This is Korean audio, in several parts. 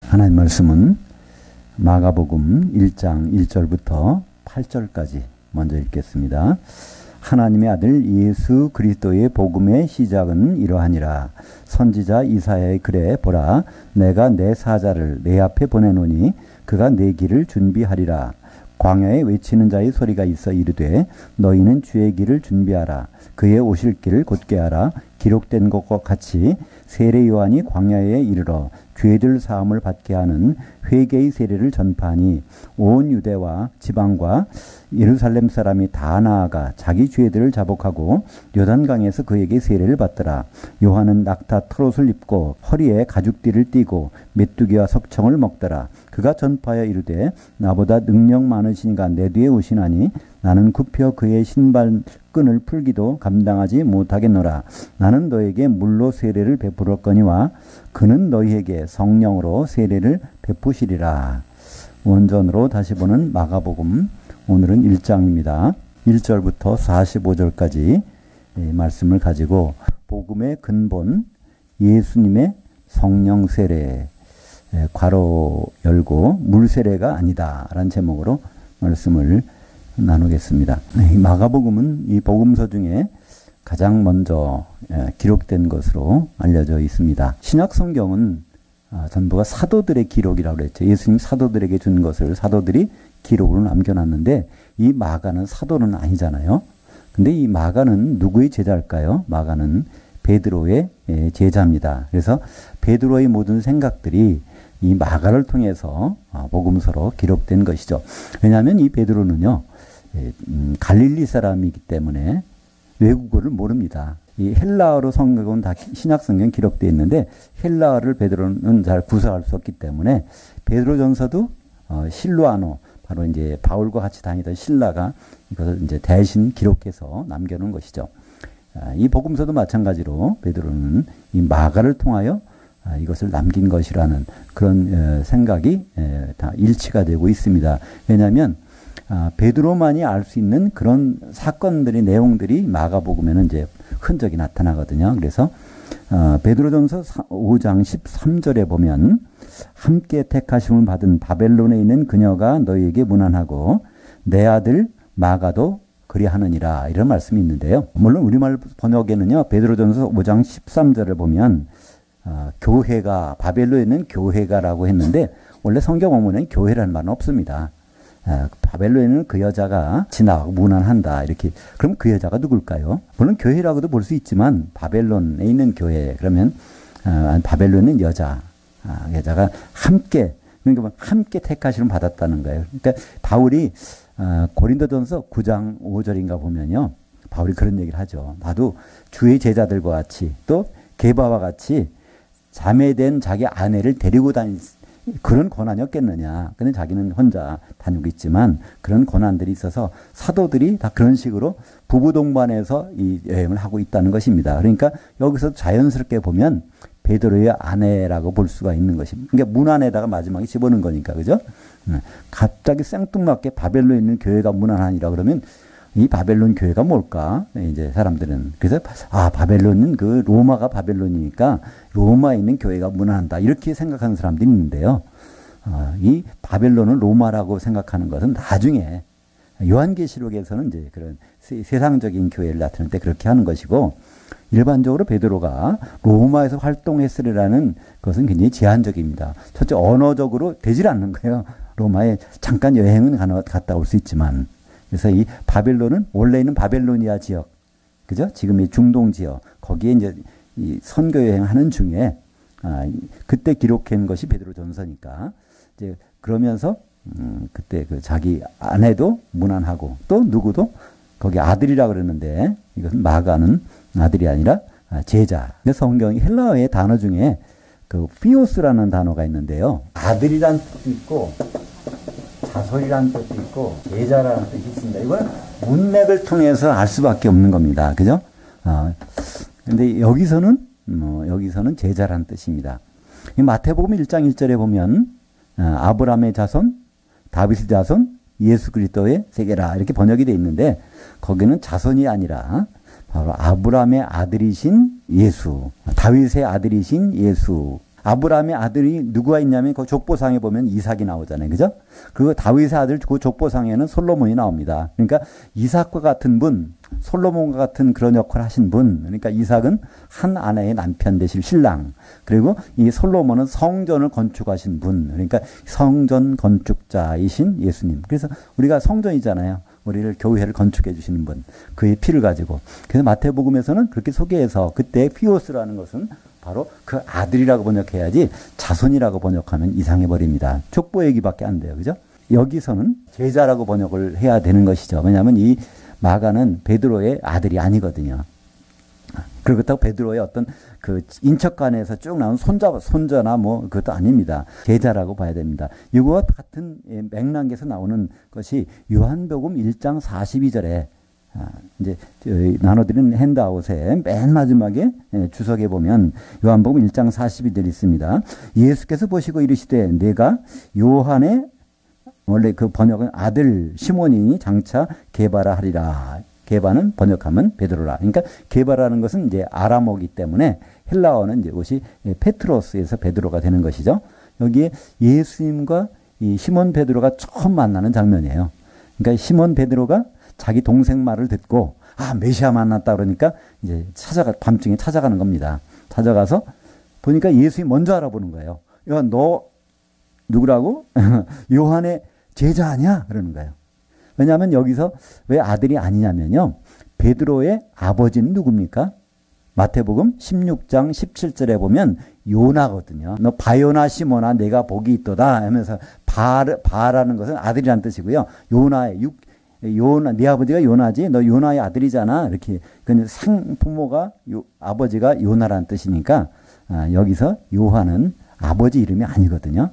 하나님 말씀은 마가복음 1장 1절부터 8절까지 먼저 읽겠습니다. 하나님의 아들 예수 그리스도의 복음의 시작은 이러하니라. 선지자 이사야의 글에 보라, 내가 내 사자를 내 앞에 보내노니 그가 내 길을 준비하리라. 광야에 외치는 자의 소리가 있어 이르되 너희는 주의 길을 준비하라. 그의 오실 길을 곧게 하라. 기록된 것과 같이 세례 요한이 광야에 이르러 죄들 사함을 받게 하는 회개의 세례를 전파하니 온 유대와 지방과 예루살렘 사람이 다 나아가 자기 죄들을 자복하고 요단강에서 그에게 세례를 받더라. 요한은 낙타 트롯을 입고 허리에 가죽띠를 띠고 메뚜기와 석청을 먹더라. 그가 전파하여 이르되 나보다 능력 많으시니가 내 뒤에 오시나니 나는 굽혀 그의 신발끈을 풀기도 감당하지 못하겠노라. 나는 너에게 물로 세례를 베풀었거니와 그는 너희에게 성령으로 세례를 베푸시리라. 원전으로 다시 보는 마가복음, 오늘은 1장입니다. 1절부터 45절까지 말씀을 가지고 복음의 근본, 예수님의 성령 세례, 괄호 열고 물세례가 아니다 라는 제목으로 말씀을 나누겠습니다. 마가복음은 이 복음서 중에 가장 먼저 기록된 것으로 알려져 있습니다. 신약 성경은 전부가 사도들의 기록이라고 그랬죠. 예수님 사도들에게 준 것을 사도들이 기록으로 남겨놨는데 이 마가는 사도는 아니잖아요. 근데 이 마가는 누구의 제자일까요? 마가는 베드로의 제자입니다. 그래서 베드로의 모든 생각들이 이 마가를 통해서 복음서로 기록된 것이죠. 왜냐하면 이 베드로는요, 갈릴리 사람이기 때문에 외국어를 모릅니다. 이 헬라어로 성경은 다 신약 성경 기록되어 있는데 헬라어를 베드로는 잘 구사할 수 없기 때문에 베드로전서도 실루아노, 바로 이제 바울과 같이 다니던 신라가 이것을 이제 대신 기록해서 남겨놓은 것이죠. 이 복음서도 마찬가지로 베드로는 이 마가를 통하여 이것을 남긴 것이라는 그런 생각이 다 일치가 되고 있습니다. 왜냐하면 베드로만이 알 수 있는 그런 사건들의 내용들이 마가복음에는 이제 흔적이 나타나거든요. 그래서 베드로전서 5장 13절에 보면 함께 택하심을 받은 바벨론에 있는 그녀가 너희에게 문안하고 내 아들 마가도 그리하느니라, 이런 말씀이 있는데요. 물론 우리말 번역에는요, 베드로전서 5장 13절을 보면 교회가, 바벨론에 있는 교회가라고 했는데 원래 성경 원문에는 교회라는 말은 없습니다. 바벨론에는 그 여자가 지나가고 문안한다, 이렇게. 그럼 그 여자가 누굴까요? 물론 교회라고도 볼 수 있지만 바벨론에 있는 교회, 그러면 바벨론에 있는 여자가 함께, 그러니까 함께 택하심을 받았다는 거예요. 그러니까 바울이 고린도전서 9장 5절인가 보면요, 바울이 그런 얘기를 하죠. 나도 주의 제자들과 같이 또 게바와 같이 자매된 자기 아내를 데리고 다닐 그런 권한이 없겠느냐. 근데 자기는 혼자 다니고 있지만 그런 권한들이 있어서 사도들이 다 그런 식으로 부부 동반해서 이 여행을 하고 있다는 것입니다. 그러니까 여기서 자연스럽게 보면 베드로의 아내라고 볼 수가 있는 것입니다. 그러니까 문 안에다가 마지막에 집어넣은 거니까, 그죠? 갑자기 생뚱맞게 바벨론에 있는 교회가 문안하니라 그러면 이 바벨론 교회가 뭘까? 이제 사람들은. 그래서, 바벨론은 그 로마가 바벨론이니까 로마에 있는 교회가 문안한다, 이렇게 생각하는 사람들이 있는데요. 이 바벨론을 로마라고 생각하는 것은 나중에 요한계시록에서는 이제 그런 세상적인 교회를 나타낼 때 그렇게 하는 것이고, 일반적으로 베드로가 로마에서 활동했으리라는 것은 굉장히 제한적입니다. 첫째, 언어적으로 되질 않는 거예요. 로마에 잠깐 여행은 갔다 올 수 있지만. 그래서 이 바벨론은 원래는 바벨로니아 지역, 그죠? 지금 이 중동 지역, 거기에 이제 이 선교 여행하는 중에 그때 기록한 것이 베드로전서니까, 이제 그러면서 그때 그 자기 아내도 문안하고 또 누구도 거기 아들이라 그러는데 이것은 마가는 아들이 아니라 제자. 성경이 헬라어의 단어 중에 그 피오스라는 단어가 있는데요. 아들이란 뜻도 있고 자손이라는 뜻도 있고 제자라는 뜻이 있습니다. 이걸 문맥을 통해서 알 수밖에 없는 겁니다. 그죠? 근데 여기서는 제자라는 뜻입니다. 마태복음 1장 1절에 보면 아브라함의 자손, 다윗의 자손, 예수 그리스도의 세계라, 이렇게 번역이 되어 있는데 거기는 자손이 아니라 바로 아브라함의 아들이신 예수, 다윗의 아들이신 예수, 아브라함의 아들이 누구가 있냐면 그 족보상에 보면 이삭이 나오잖아요. 그죠? 그리고 다윗의 아들 그 족보상에는 솔로몬이 나옵니다. 그러니까 이삭과 같은 분, 솔로몬과 같은 그런 역할을 하신 분, 그러니까 이삭은 한 아내의 남편 되실 신랑, 그리고 이 솔로몬은 성전을 건축하신 분, 그러니까 성전 건축자이신 예수님. 그래서 우리가 성전이잖아요. 우리를 교회를 건축해 주시는 분, 그의 피를 가지고. 그래서 마태복음에서는 그렇게 소개해서 그때 피오스라는 것은 바로 그 아들이라고 번역해야지 자손이라고 번역하면 이상해 버립니다. 족보 얘기밖에 안 돼요. 그죠? 여기서는 제자라고 번역을 해야 되는 것이죠. 왜냐하면 이 마가는 베드로의 아들이 아니거든요. 그렇다고 베드로의 어떤 그 인척간에서 쭉 나온 손자나 뭐 그것도 아닙니다. 제자라고 봐야 됩니다. 이거와 같은 맥락에서 나오는 것이 요한복음 1장 42절에 이제 나눠드린 핸드아웃에 맨 마지막에 주석에 보면 요한복음 1장 42절 있습니다. 예수께서 보시고 이르시되 내가 요한의 원래 그 번역은 아들 시몬이 장차 게바라 하리라. 게바는 번역하면 베드로라. 그러니까 게바라는 것은 이제 아람어기 때문에 헬라어는 이제 이것이 페트로스에서 베드로가 되는 것이죠. 여기에 예수님과 이 시몬 베드로가 처음 만나는 장면이에요. 그러니까 시몬 베드로가 자기 동생 말을 듣고 메시아 만났다 그러니까 이제 밤중에 찾아가는 겁니다. 찾아가서 보니까 예수님이 먼저 알아보는 거예요. 야, 너 누구라고? 요한의 제자 아니야? 그러는 거예요. 왜냐하면 여기서 왜 아들이 아니냐면요. 베드로의 아버지는 누굽니까? 마태복음 16장 17절에 보면 요나거든요. 너 바요나 시모나 내가 복이 있도다 하면서 바라는 것은 아들이란 뜻이고요. 요나 네 아버지가 요나지 너 요나의 아들이잖아. 이렇게 상부모가 아버지가 요나라는 뜻이니까 여기서 요한은 아버지 이름이 아니거든요.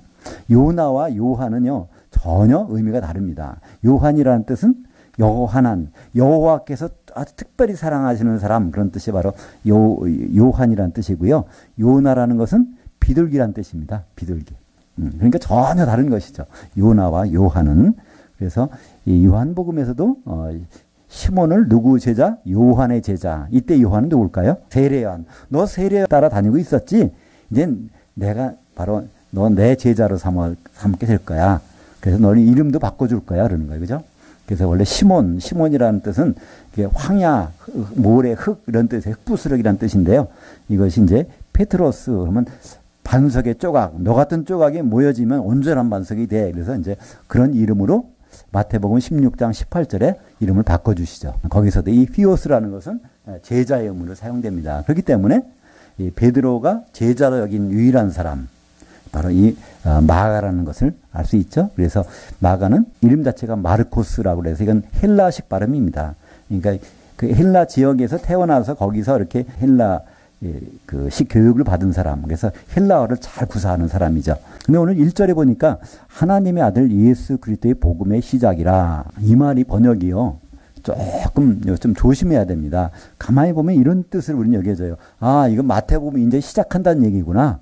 요나와 요한은요. 전혀 의미가 다릅니다. 요한이라는 뜻은 여호하난, 여호와께서 아주 특별히 사랑하시는 사람 그런 뜻이 바로 요한이라는 뜻이고요. 요나라는 것은 비둘기란 뜻입니다. 비둘기. 그러니까 전혀 다른 것이죠. 요나와 요한은. 그래서 이 요한복음에서도 시몬을 누구 제자? 요한의 제자. 이때 요한은 누굴까요? 세례요한. 너 세례 따라 다니고 있었지? 이제 내가 바로 너 내 제자로 삼게 될 거야. 그래서 너는 이름도 바꿔줄 거야. 그러는 거예요. 그죠? 그래서 원래 시몬이라는 뜻은 황야, 모래, 흙 이런 뜻의 흙부스럭이라는 뜻인데요. 이것이 이제 페트로스 그러면 반석의 조각, 너 같은 조각이 모여지면 온전한 반석이 돼. 그래서 이제 그런 이름으로 마태복음 16장 18절에 이름을 바꿔주시죠. 거기서도 이 피오스라는 것은 제자의 의미로 사용됩니다. 그렇기 때문에 이 베드로가 제자로 여긴 유일한 사람, 바로 이 마가라는 것을 알 수 있죠. 그래서 마가는 이름 자체가 마르코스라고 해서 이건 헬라식 발음입니다. 그러니까 그 헬라 지역에서 태어나서 거기서 이렇게 헬라 식 교육을 받은 사람. 그래서 헬라어를 잘 구사하는 사람이죠. 근데 오늘 1절에 보니까 하나님의 아들 예수 그리스도의 복음의 시작이라. 이 말이 번역이요. 좀 조심해야 됩니다. 가만히 보면 이런 뜻을 우리는 여겨져요. 이건 마태복음이 이제 시작한다는 얘기구나.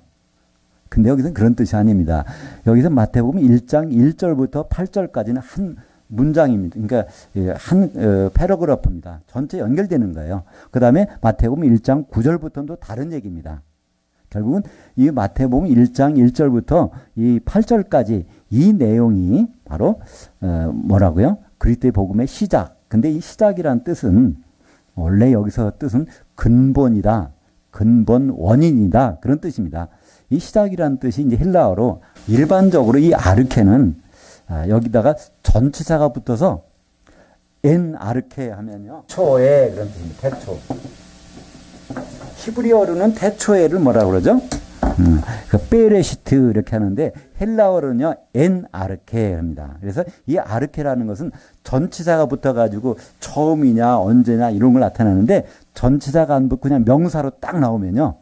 근데 여기서는 그런 뜻이 아닙니다. 여기서 마태복음 1장 1절부터 8절까지는 한 문장입니다. 그러니까 한 패러그래프입니다. 전체 연결되는 거예요. 그 다음에 마태복음 1장 9절부터는 또 다른 얘기입니다. 결국은 이 마태복음 1장 1절부터 이 8절까지 이 내용이 바로 뭐라고요? 그리스도의 복음의 시작. 근데 이 시작이란 뜻은 원래 여기서 뜻은 근본이다. 근본 원인이다. 그런 뜻입니다. 이 시작이라는 뜻이 이제 헬라어로 일반적으로 이 아르케는 여기다가 전치사가 붙어서 엔 아르케 하면요. 초에 그런 뜻입니다. 태초. 히브리어로는 태초에를 뭐라고 그러죠? 그 베레시트 이렇게 하는데 헬라어로는요. 엔 아르케 합니다. 그래서 이 아르케라는 것은 전치사가 붙어가지고 처음이냐 언제냐 이런 걸 나타내는데 전치사가 안 붙고 그냥 명사로 딱 나오면요.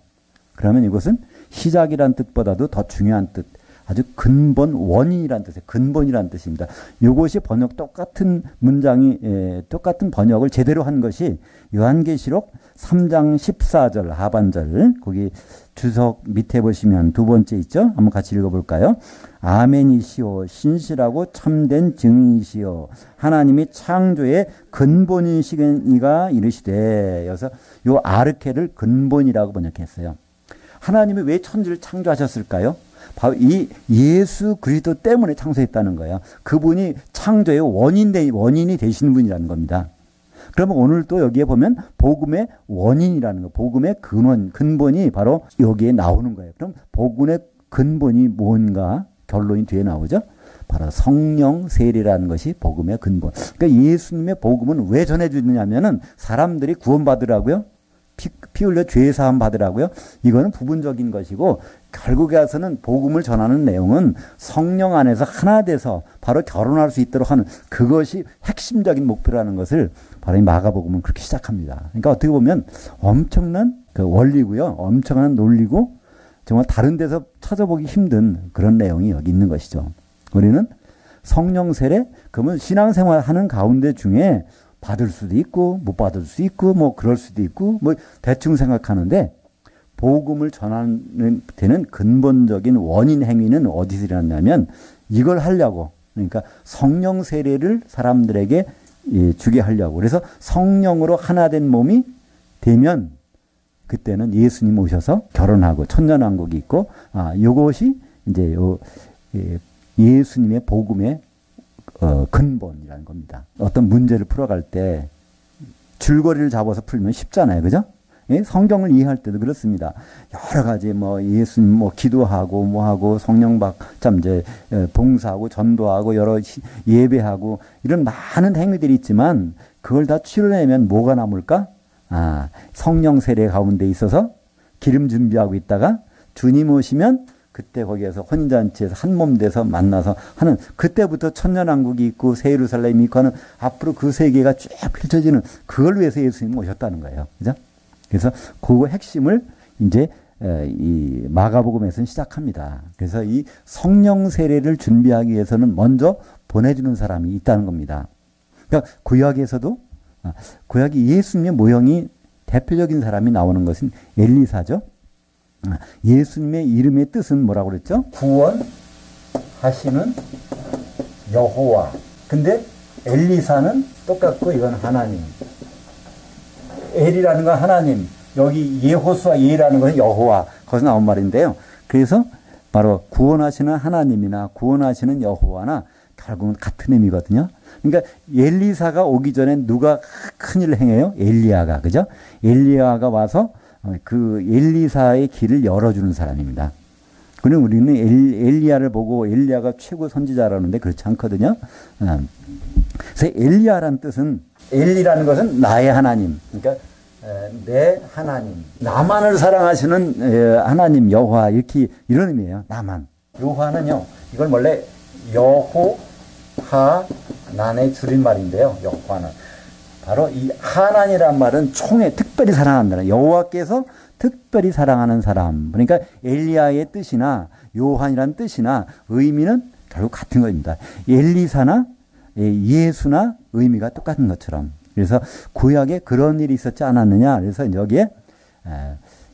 그러면 이것은 시작이란 뜻보다도 더 중요한 뜻, 아주 근본 원인이란 뜻의 근본이란 뜻입니다. 이것이 똑같은 문장이 똑같은 번역을 제대로 한 것이 요한계시록 3장 14절 하반절 거기 주석 밑에 보시면 두 번째 있죠. 한번 같이 읽어볼까요? 아멘이시오 신실하고 참된 증인이시오 하나님이 창조의 근본이시니가 이르시되. 그래서 요 아르케를 근본이라고 번역했어요. 하나님이 왜 천지를 창조하셨을까요? 바로 이 예수 그리스도 때문에 창조했다는 거예요. 그분이 창조의 원인이 되시는 분이라는 겁니다. 그러면 오늘 또 여기에 보면 복음의 원인이라는 거, 복음의 근본이 바로 여기에 나오는 거예요. 그럼 복음의 근본이 뭔가 결론이 뒤에 나오죠. 바로 성령 세례라는 것이 복음의 근본. 그러니까 예수님의 복음은 왜 전해주느냐면은 사람들이 구원받으라고요. 피 흘려 죄 사함 받으라고요. 이거는 부분적인 것이고 결국에 와서는 복음을 전하는 내용은 성령 안에서 하나 돼서 바로 결혼할 수 있도록 하는 그것이 핵심적인 목표라는 것을 바로 이 마가복음은 그렇게 시작합니다. 그러니까 어떻게 보면 엄청난 그 원리고요. 엄청난 논리고 정말 다른 데서 찾아보기 힘든 그런 내용이 여기 있는 것이죠. 우리는 성령 세례 그러면 신앙생활 하는 가운데 중에 받을 수도 있고 못 받을 수 있고 뭐 그럴 수도 있고 뭐 대충 생각하는데 복음을 전하는 데는 근본적인 원인 행위는 어디서 일어났냐면 이걸 하려고 그러니까 성령 세례를 사람들에게 주게 하려고 그래서 성령으로 하나 된 몸이 되면 그때는 예수님 오셔서 결혼하고 천년왕국이 있고 이것이 이제 예수님의 복음의 근본이라는 겁니다. 어떤 문제를 풀어갈 때 줄거리를 잡아서 풀면 쉽잖아요. 그죠? 예? 성경을 이해할 때도 그렇습니다. 여러 가지 예수님 기도하고 하고 성령 참 이제 봉사하고 전도하고 여러 예배하고 이런 많은 행위들이 있지만 그걸 다 치러내면 뭐가 남을까? 성령 세례 가운데 있어서 기름 준비하고 있다가 주님 오시면 그때 거기에서 혼인잔치에서 한 몸 돼서 만나서 하는 그때부터 천년왕국이 있고 새 예루살렘이 있고 하는 앞으로 그 세계가 쭉 펼쳐지는 그걸 위해서 예수님이 오셨다는 거예요. 그죠? 그래서 그 핵심을 이제 이 마가복음에서는 시작합니다. 그래서 이 성령 세례를 준비하기 위해서는 먼저 보내주는 사람이 있다는 겁니다. 그러니까 구약에서도 구약이 예수님의 모형이 대표적인 사람이 나오는 것은 엘리사죠. 예수님의 이름의 뜻은 뭐라고 그랬죠? 구원하시는 여호와. 근데 엘리사는 똑같고 이건 하나님. 엘이라는 건 하나님. 여기 예호수아 예라는 것은 여호와. 거기서 나온 말인데요. 그래서 바로 구원하시는 하나님이나 구원하시는 여호와나 결국은 같은 의미거든요. 그러니까 엘리사가 오기 전에 누가 큰일을 행해요? 엘리야가. 그죠? 엘리야가 와서 그 엘리사의 길을 열어주는 사람입니다. 그럼 우리는 엘리야를 보고 엘리야가 최고 선지자라는데 그렇지 않거든요. 그래서 엘리야라는 뜻은 엘리라는 것은 나의 하나님. 그러니까 내 하나님. 나만을 사랑하시는 하나님 여호와 이렇게 이런 의미예요. 나만. 여호와는요. 이걸 원래 여호하난의 줄임말인데요. 여호와는. 바로 이 하나님이란 말은 총에 특별히 사랑한다는 여호와께서 특별히 사랑하는 사람. 그러니까 엘리야의 뜻이나 요한이란 뜻이나 의미는 결국 같은 겁니다. 엘리사나 예수나 의미가 똑같은 것처럼. 그래서 구약에 그런 일이 있었지 않았느냐. 그래서 여기에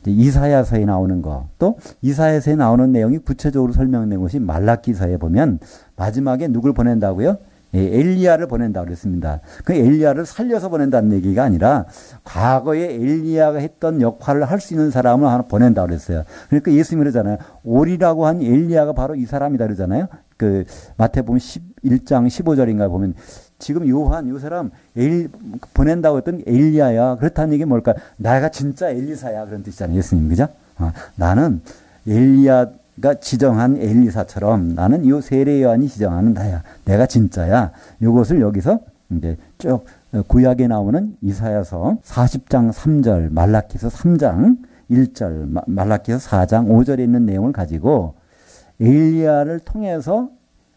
이사야서에 나오는 거, 또 이사야서에 나오는 내용이 구체적으로 설명된 것이 말라기서에 보면 마지막에 누굴 보낸다고요? 엘리야를 보낸다고 그랬습니다. 그 엘리야를 살려서 보낸다는 얘기가 아니라 과거에 엘리야가 했던 역할을 할 수 있는 사람을 하나 보낸다고 그랬어요. 그러니까 예수님이 그러잖아요. 오리라고 한 엘리야가 바로 이 사람이다 그러잖아요. 그 마태복음 11장 15절인가 보면 지금 요한 이 사람 보낸다고 했던 엘리야야. 그렇다는 얘기 뭘까? 내가 진짜 엘리사야 그런 뜻이잖아요. 예수님. 그죠? 나는 엘리야가 지정한 엘리사처럼 나는 이 세례 요한이 지정하는 나야. 내가 진짜야. 이것을 여기서 이제 쭉 구약에 나오는 이사야서 40장 3절, 말라기서 3장 1절, 말라기서 4장 5절에 있는 내용을 가지고 엘리야를 통해서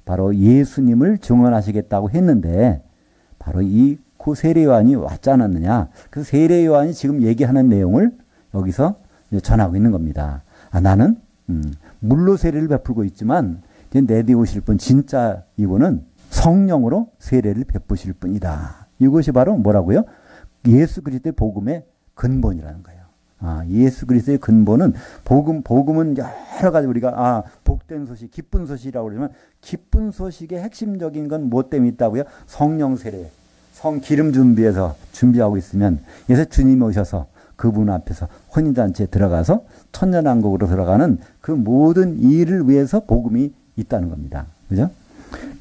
바로 예수님을 증언하시겠다고 했는데 바로 이 그 세례 요한이 왔지 않았느냐. 그 세례 요한이 지금 얘기하는 내용을 여기서 전하고 있는 겁니다. 나는 물로 세례를 베풀고 있지만 내 뒤에 오실 분 진짜 이분은 성령으로 세례를 베푸실 분이다. 이것이 바로 뭐라고요? 예수 그리스도의 복음의 근본이라는 거예요. 예수 그리스도의 근본은 복음은 여러 가지 우리가 복된 소식, 기쁜 소식이라고 그러지만 기쁜 소식의 핵심적인 건 뭐 때문에 있다고요? 성령 세례, 성 기름 준비해서 준비하고 있으면 그래서 주님이 오셔서 그분 앞에서 혼인잔치에 들어가서 천년왕국으로 들어가는 그 모든 일을 위해서 복음이 있다는 겁니다. 그죠?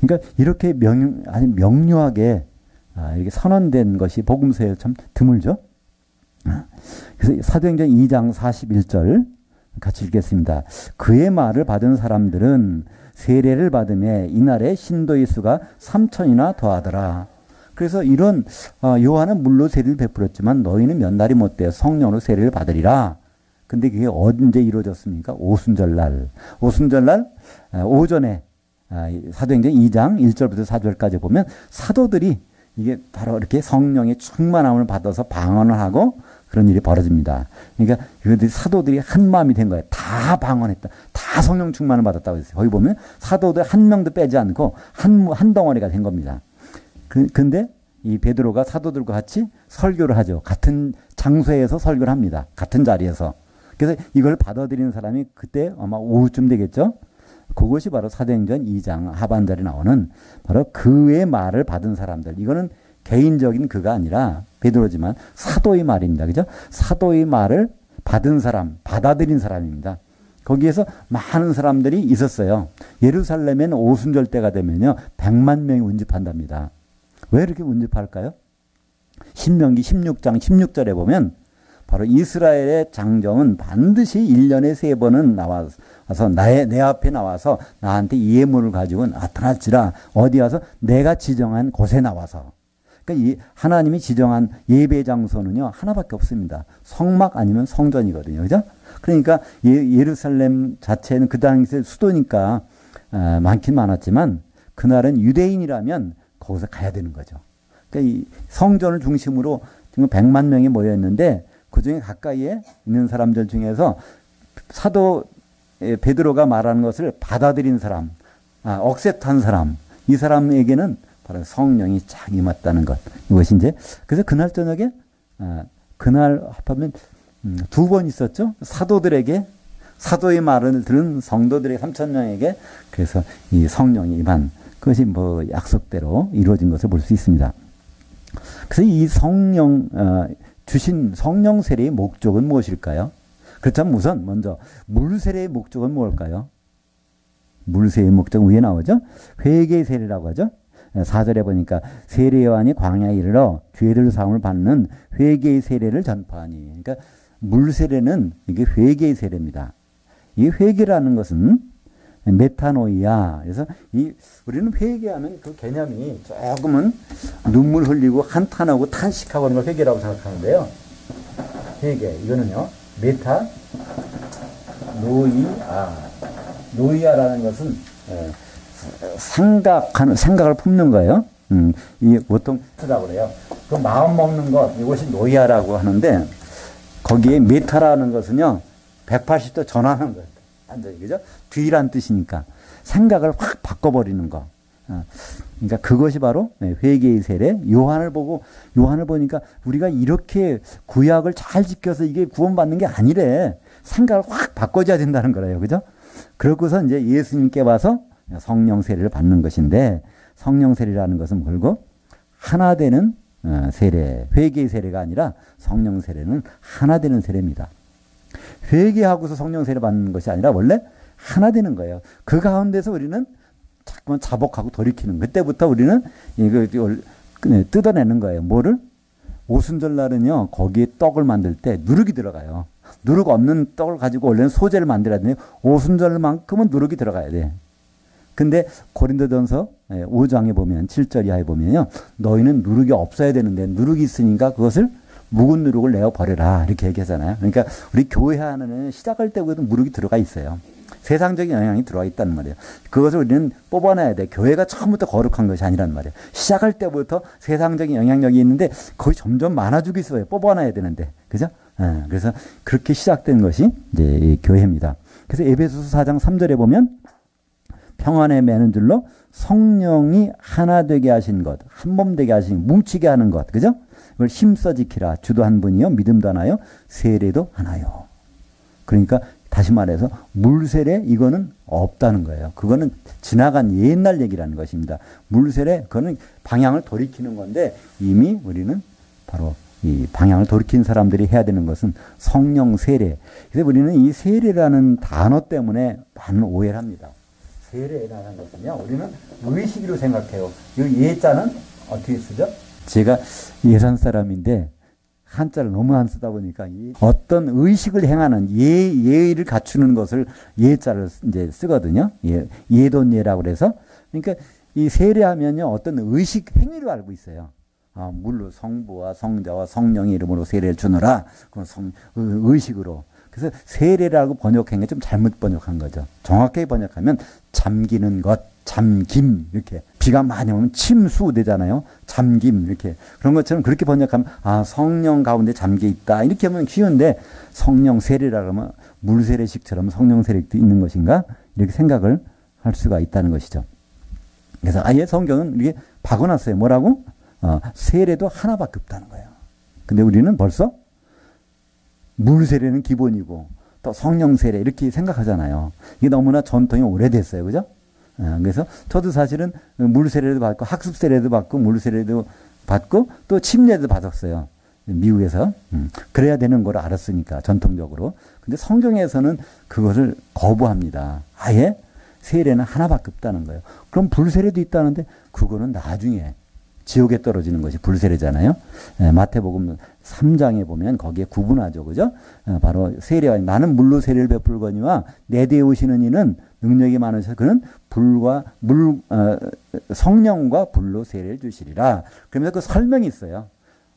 그러니까 이렇게 아주 명료하게 이렇게 선언된 것이 복음서에 참 드물죠. 그래서 사도행전 2장 41절 같이 읽겠습니다. 그의 말을 받은 사람들은 세례를 받음에 이날에 신도의 수가 3천이나 더하더라. 그래서 이런 요한은 물로 세례를 베풀었지만 너희는 몇 날이 못되어 성령으로 세례를 받으리라. 근데 그게 언제 이루어졌습니까? 오순절날. 오순절날 오전에 사도행전 2장 1절부터 4절까지 보면 사도들이 이게 바로 이렇게 성령의 충만함을 받아서 방언을 하고 그런 일이 벌어집니다. 그러니까 이것들이 사도들이 한 마음이 된 거예요. 다 방언했다. 다 성령 충만을 받았다고 했어요. 거기 보면 사도들 한 명도 빼지 않고 한 덩어리가 된 겁니다. 근데 이 베드로가 사도들과 같이 설교를 하죠. 같은 장소에서 설교를 합니다. 같은 자리에서. 그래서 이걸 받아들이는 사람이 그때 아마 오후쯤 되겠죠. 그것이 바로 사도행전 2장 하반절에 나오는 바로 그의 말을 받은 사람들. 이거는 개인적인 그가 아니라 베드로지만 사도의 말입니다. 그죠? 사도의 말을 받은 사람, 받아들인 사람입니다. 거기에서 많은 사람들이 있었어요. 예루살렘엔 오순절 때가 되면요. 100만 명이 운집한답니다. 왜 이렇게 운집할까요? 신명기 16장 16절에 보면 바로 이스라엘의 장정은 반드시 1년에 3번은 나와서 내 앞에 나와서 나한테 예물을 가지고 나타날지라. 어디 와서 내가 지정한 곳에 나와서. 그러니까 이 하나님이 지정한 예배 장소는요 하나밖에 없습니다. 성막 아니면 성전이거든요. 그죠? 그러니까 예루살렘 자체는 그 당시에 수도니까 많긴 많았지만 그날은 유대인이라면 거기서 가야 되는 거죠. 그러니까 이 성전을 중심으로 지금 100만 명이 모였는데 그 중에 가까이에 있는 사람들 중에서 사도 베드로가 말하는 것을 받아들인 사람, 억셉트한 사람, 이 사람에게는 바로 성령이 쫙 임했다는 것. 이것이 이제 그래서 그날 저녁에 그날 합하면 2번 있었죠. 사도들에게 사도의 말을 들은 성도들의 3,000명에게 그래서 이 성령이 임한 그것이 뭐 약속대로 이루어진 것을 볼 수 있습니다. 그래서 이 성령 주신 성령 세례의 목적은 무엇일까요? 그렇다면 우선 먼저 물 세례의 목적은 무엇일까요? 물 세례의 목적은 위에 나오죠. 회개 세례라고 하죠. 4절에 보니까 세례 요한이 광야에 이르러 죄들 사함을 받는 회개의 세례를 전파하니. 그러니까 물 세례는 이게 회개의 세례입니다. 이 회개라는 것은 메타노이아. 그래서 우리는 회개하면 그 개념이 조금은 눈물 흘리고 한탄하고 탄식하고 하는 걸 회개라고 생각하는데요. 회개 이거는요 노이아라는 것은 생각을 품는 거예요. 이 보통 쓰라고 그래요. 그 마음 먹는 것 이것이 노이아라고 하는데 거기에 메타라는 것은요 180도 전환하는 거예요. 완전히 그죠? 뒤란 뜻이니까 생각을 확 바꿔버리는 거. 그러니까 그것이 바로 회개의 세례. 요한을 보니까 우리가 이렇게 구약을 잘 지켜서 이게 구원받는 게 아니래. 생각을 확 바꿔줘야 된다는 거래요. 그죠? 그러고서 이제 예수님께 와서 성령 세례를 받는 것인데 성령 세례라는 것은 뭐고 하나 되는 세례. 회개의 세례가 아니라 성령 세례는 하나 되는 세례입니다. 회개하고서 성령 세례 받는 것이 아니라 원래 하나 되는 거예요. 그 가운데서 우리는 자꾸만 자복하고 돌이키는 그때부터 우리는 이거 뜯어내는 거예요. 뭐를? 오순절 날은요 거기에 떡을 만들 때 누룩이 들어가요. 누룩 없는 떡을 가지고 원래는 소재를 만들어야 되는데 오순절만큼은 누룩이 들어가야 돼. 근데 고린도전서 5장에 보면 7절 이하에 보면요 너희는 누룩이 없어야 되는데 누룩이 있으니까 그것을 묵은 누룩을 내어 버려라 이렇게 얘기하잖아요. 그러니까 우리 교회 안에는 시작할 때부터 누룩이 들어가 있어요. 세상적인 영향이 들어가 있다는 말이에요. 그것을 우리는 뽑아내야 돼. 교회가 처음부터 거룩한 것이 아니란 말이에요. 시작할 때부터 세상적인 영향력이 있는데 거의 점점 많아지고 있어요. 뽑아내야 되는데. 그죠? 그래서 그렇게 시작된 것이 이제 이 교회입니다. 그래서 에베소서 4장 3절에 보면 평안에 매는 줄로 성령이 하나 되게 하신 것, 한 몸 되게 하신 뭉치게 하는 것. 그죠? 이걸 힘써 지키라. 주도 한 분이요. 믿음도 하나요. 세례도 하나요. 그러니까 다시 말해서 물세례 이거는 없다는 거예요. 그거는 지나간 옛날 얘기라는 것입니다. 물세례 그거는 방향을 돌이키는 건데 이미 우리는 바로 이 방향을 돌이킨 사람들이 해야 되는 것은 성령 세례. 그래서 우리는 이 세례라는 단어 때문에 많은 오해를 합니다. 세례라는 것은요, 우리는 의식으로 생각해요. 이 예자는 어떻게 쓰죠? 제가 예산 사람인데 한자를 너무 안 쓰다 보니까 어떤 의식을 행하는 예의를 갖추는 것을 예자를 이제 쓰거든요. 예돈예라고 그래서. 그러니까 이 세례하면요, 어떤 의식 행위로 알고 있어요. 물로 성부와 성자와 성령의 이름으로 세례를 주노라. 그건 의식으로. 그래서 세례라고 번역한 게 좀 잘못 번역한 거죠. 정확하게 번역하면 잠기는 것, 잠김, 이렇게. 비가 많이 오면 침수 되잖아요. 잠김, 이렇게. 그런 것처럼 그렇게 번역하면, 성령 가운데 잠겨 있다. 이렇게 하면 쉬운데, 성령 세례라 그러면 물세례식처럼 성령 세례도 있는 것인가? 이렇게 생각을 할 수가 있다는 것이죠. 그래서 아예 성경은 이렇게 박아놨어요. 뭐라고? 세례도 하나밖에 없다는 거예요. 근데 우리는 벌써 물세례는 기본이고, 또 성령 세례 이렇게 생각하잖아요. 이게 너무나 전통이 오래됐어요. 그죠? 그래서 저도 사실은 물세례도 받고 학습세례도 받고 물세례도 받고 또 침례도 받았어요. 미국에서. 그래야 되는 걸 알았으니까 전통적으로. 근데 성경에서는 그것을 거부합니다. 아예 세례는 하나밖에 없다는 거예요. 그럼 불세례도 있다는데 그거는 나중에 지옥에 떨어지는 것이 불세례잖아요. 마태복음 3장에 보면 거기에 구분하죠. 그죠? 바로 세례와 나는 물로 세례를 베풀거니와 내 뒤에 오시는 이는 능력이 많으셔서 그는 성령과 불로 세례를 주시리라. 그러면서 그 설명이 있어요.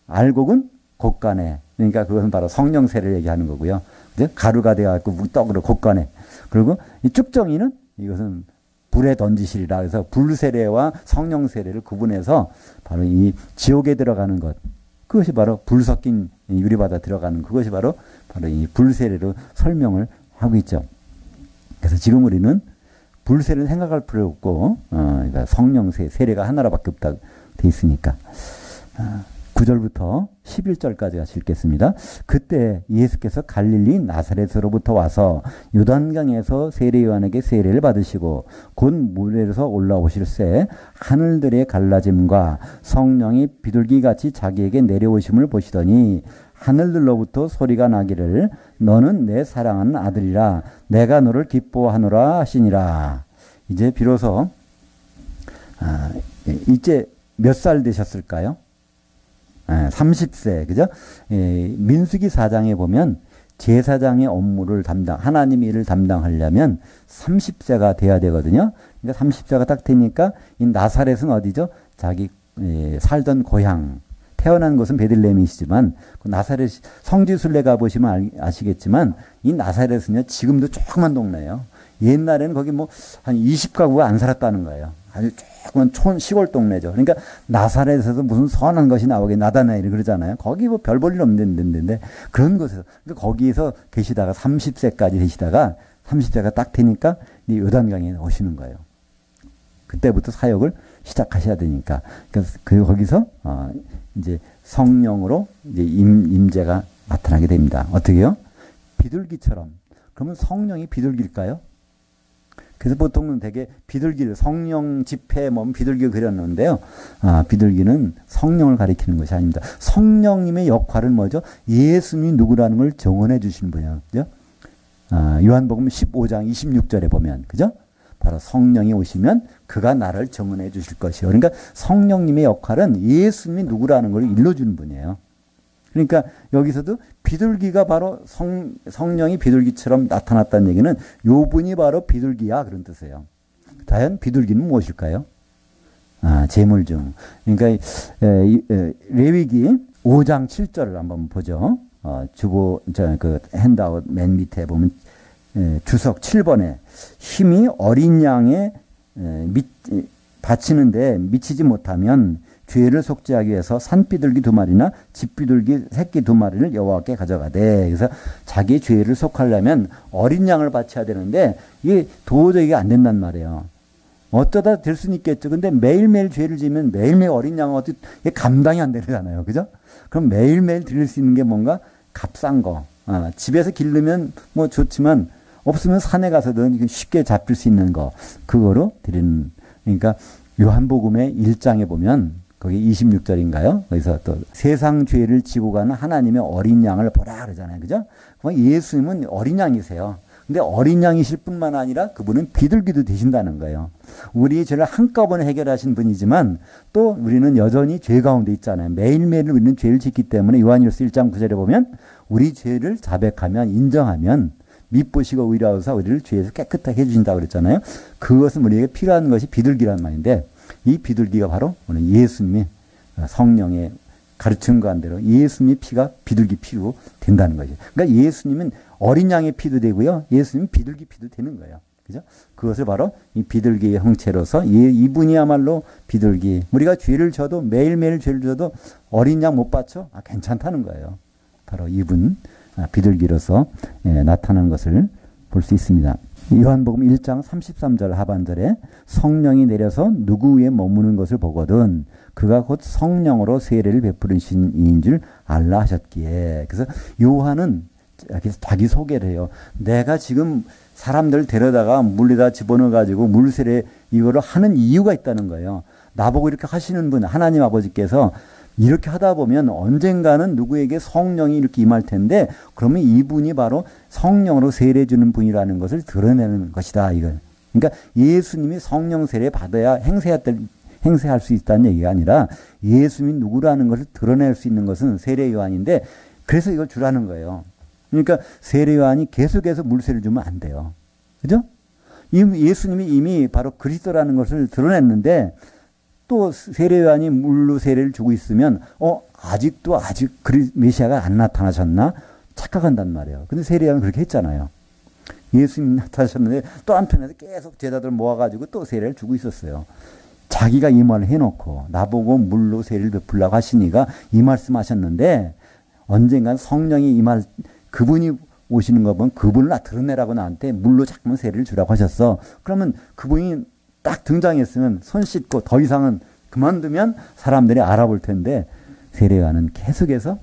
알곡은 곶간에. 그러니까 그것은 바로 성령 세례를 얘기하는 거고요. 가루가 되어갖고 떡으로 곶간에. 그리고 이 쭉정이는 이것은 불에 던지시리라. 그래서 불세례와 성령 세례를 구분해서 바로 이 지옥에 들어가는 것. 그것이 바로 불 섞인 유리바다 들어가는 그것이 바로 이 불세례로 설명을 하고 있죠. 그래서 지금 우리는 불세례를 생각할 필요 없고, 그러니까 성령 세례가 하나로밖에 없다 돼 있으니까. 9절부터 11절까지 같이 읽겠습니다. 그때 예수께서 갈릴리 나사렛으로부터 와서 요단강에서 세례 요한에게 세례를 받으시고 곧 물에서 올라오실새 하늘들의 갈라짐과 성령이 비둘기같이 자기에게 내려오심을 보시더니 하늘들로부터 소리가 나기를 너는 내 사랑하는 아들이라 내가 너를 기뻐하노라 하시니라. 이제 비로소 이제 몇 살 되셨을까요? 30세, 그죠? 민수기 4장에 보면 제사장의 업무를 하나님의 일을 담당하려면 30세가 돼야 되거든요. 그러니까 30세가 딱 되니까 이 나사렛은 어디죠? 자기 살던 고향, 태어난 곳은 베들레헴이시지만 그 나사렛 성지순례 가보시면 아시겠지만 이 나사렛은요 지금도 조그만 동네예요. 옛날에는 거기 뭐 한 20가구가 안 살았다는 거예요. 아주 조그만 시골 동네죠. 그러니까 나사렛에서 무슨 선한 것이 나오게 나다나엘 그러잖아요. 거기 뭐 별 볼 일 없는 데인데 그런 곳에서 그러니까 거기에서 계시다가 30세까지 계시다가 30세가 딱 되니까 이 요단강에 오시는 거예요. 그때부터 사역을 시작하셔야 되니까 그러니까 거기서 이제 성령으로 이제 임재가 나타나게 됩니다. 어떻게요? 비둘기처럼. 그러면 성령이 비둘기일까요? 그래서 보통은 되게 비둘기를 성령 집회에 보면 비둘기를 그렸는데요. 비둘기는 성령을 가리키는 것이 아닙니다. 성령님의 역할은 뭐죠? 예수님이 누구라는 걸 정언해 주시는 분이에요. 그죠? 요한복음 15장 26절에 보면 그죠? 바로 성령이 오시면 그가 나를 정언해 주실 것이요. 그러니까 성령님의 역할은 예수님이 누구라는 걸 일러주는 분이에요. 그러니까 여기서도 비둘기가 바로 성령이 비둘기처럼 나타났다는 얘기는 요 분이 바로 비둘기야 그런 뜻이에요. 과연 비둘기는 무엇일까요? 제물중. 그러니까 레위기 5장 7절을 한번 보죠. 그 핸드아웃 맨 밑에 보면 주석 7번에 힘이 어린 양에 바치는데 미치지 못하면 죄를 속죄하기 위해서 산비둘기 2마리나 집비둘기 새끼 2마리를 여호와께 가져가되 그래서 자기 죄를 속하려면 어린 양을 바쳐야 되는데 이게 도저히 안 된단 말이에요. 어쩌다 될 수는 있겠죠. 근데 매일매일 죄를 지으면 매일매일 어린 양은 어떻게 감당이 안 되잖아요. 그죠? 그럼 매일매일 드릴 수 있는 게 뭔가 값싼 거. 집에서 기르면 뭐 좋지만 없으면 산에 가서든 쉽게 잡힐 수 있는 거. 그거로 드리는. 그러니까 요한복음의 1장에 보면 거기 26절인가요? 거기서 또 세상 죄를 지고 가는 하나님의 어린 양을 보라 그러잖아요. 그죠? 예수님은 어린 양이세요. 근데 어린 양이실 뿐만 아니라 그분은 비둘기도 되신다는 거예요. 우리 죄를 한꺼번에 해결하신 분이지만 또 우리는 여전히 죄 가운데 있잖아요. 매일매일 우리는 죄를 짓기 때문에 요한일서 1장 9절에 보면 우리 죄를 자백하면 인정하면 미쁘시고 의로우사 우리를 죄에서 깨끗하게 해주신다고 그랬잖아요. 그것은 우리에게 필요한 것이 비둘기란 말인데 이 비둘기가 바로 오늘 예수님의 성령의 가르친 것 한대로 예수님의 피가 비둘기 피로 된다는 거죠. 그러니까 예수님은 어린 양의 피도 되고요. 예수님은 비둘기 피도 되는 거예요. 그죠? 그것을 바로 이 비둘기의 형체로서 이분이야말로 비둘기. 우리가 죄를 져도 매일매일 죄를 져도 어린 양 못 받죠? 괜찮다는 거예요. 바로 이분 비둘기로서 나타나는 것을 볼 수 있습니다. 요한복음 1장 33절 하반절에 성령이 내려서 누구 위에 머무는 것을 보거든 그가 곧 성령으로 세례를 베푸신 이인 줄 알라 하셨기에. 그래서 요한은 자기 소개를 해요. 내가 지금 사람들 데려다가 물에다 집어넣어가지고 물세례 이거를 하는 이유가 있다는 거예요. 나보고 이렇게 하시는 분 하나님 아버지께서 이렇게 하다 보면 언젠가는 누구에게 성령이 이렇게 임할 텐데 그러면 이분이 바로 성령으로 세례 주는 분이라는 것을 드러내는 것이다. 이건. 그러니까 예수님이 성령 세례 받아야 행세할 수 있다는 얘기가 아니라 예수님이 누구라는 것을 드러낼 수 있는 것은 세례 요한인데 그래서 이걸 주라는 거예요. 그러니까 세례 요한이 계속해서 물세를 주면 안 돼요. 그죠? 예수님이 이미 바로 그리스도라는 것을 드러냈는데 또 세례 요한이 물로 세례를 주고 있으면 아직도 메시아가 안 나타나셨나 착각한단 말이에요. 근데 세례 요한은 그렇게 했잖아요. 예수님이 나타나셨는데 또 한편에서 계속 제자들 모아가지고 또 세례를 주고 있었어요. 자기가 이 말을 해놓고 나보고 물로 세례를 베풀라고 하시니까 이 말씀하셨는데 언젠간 성령이 임할 그분이 오시는 거 보면 그분을 드러내라고 나한테 물로 잠깐만 세례를 주라고 하셨어. 그러면 그분이 딱 등장했으면 손 씻고 더 이상은 그만두면 사람들이 알아볼 텐데 세례 요한은 계속해서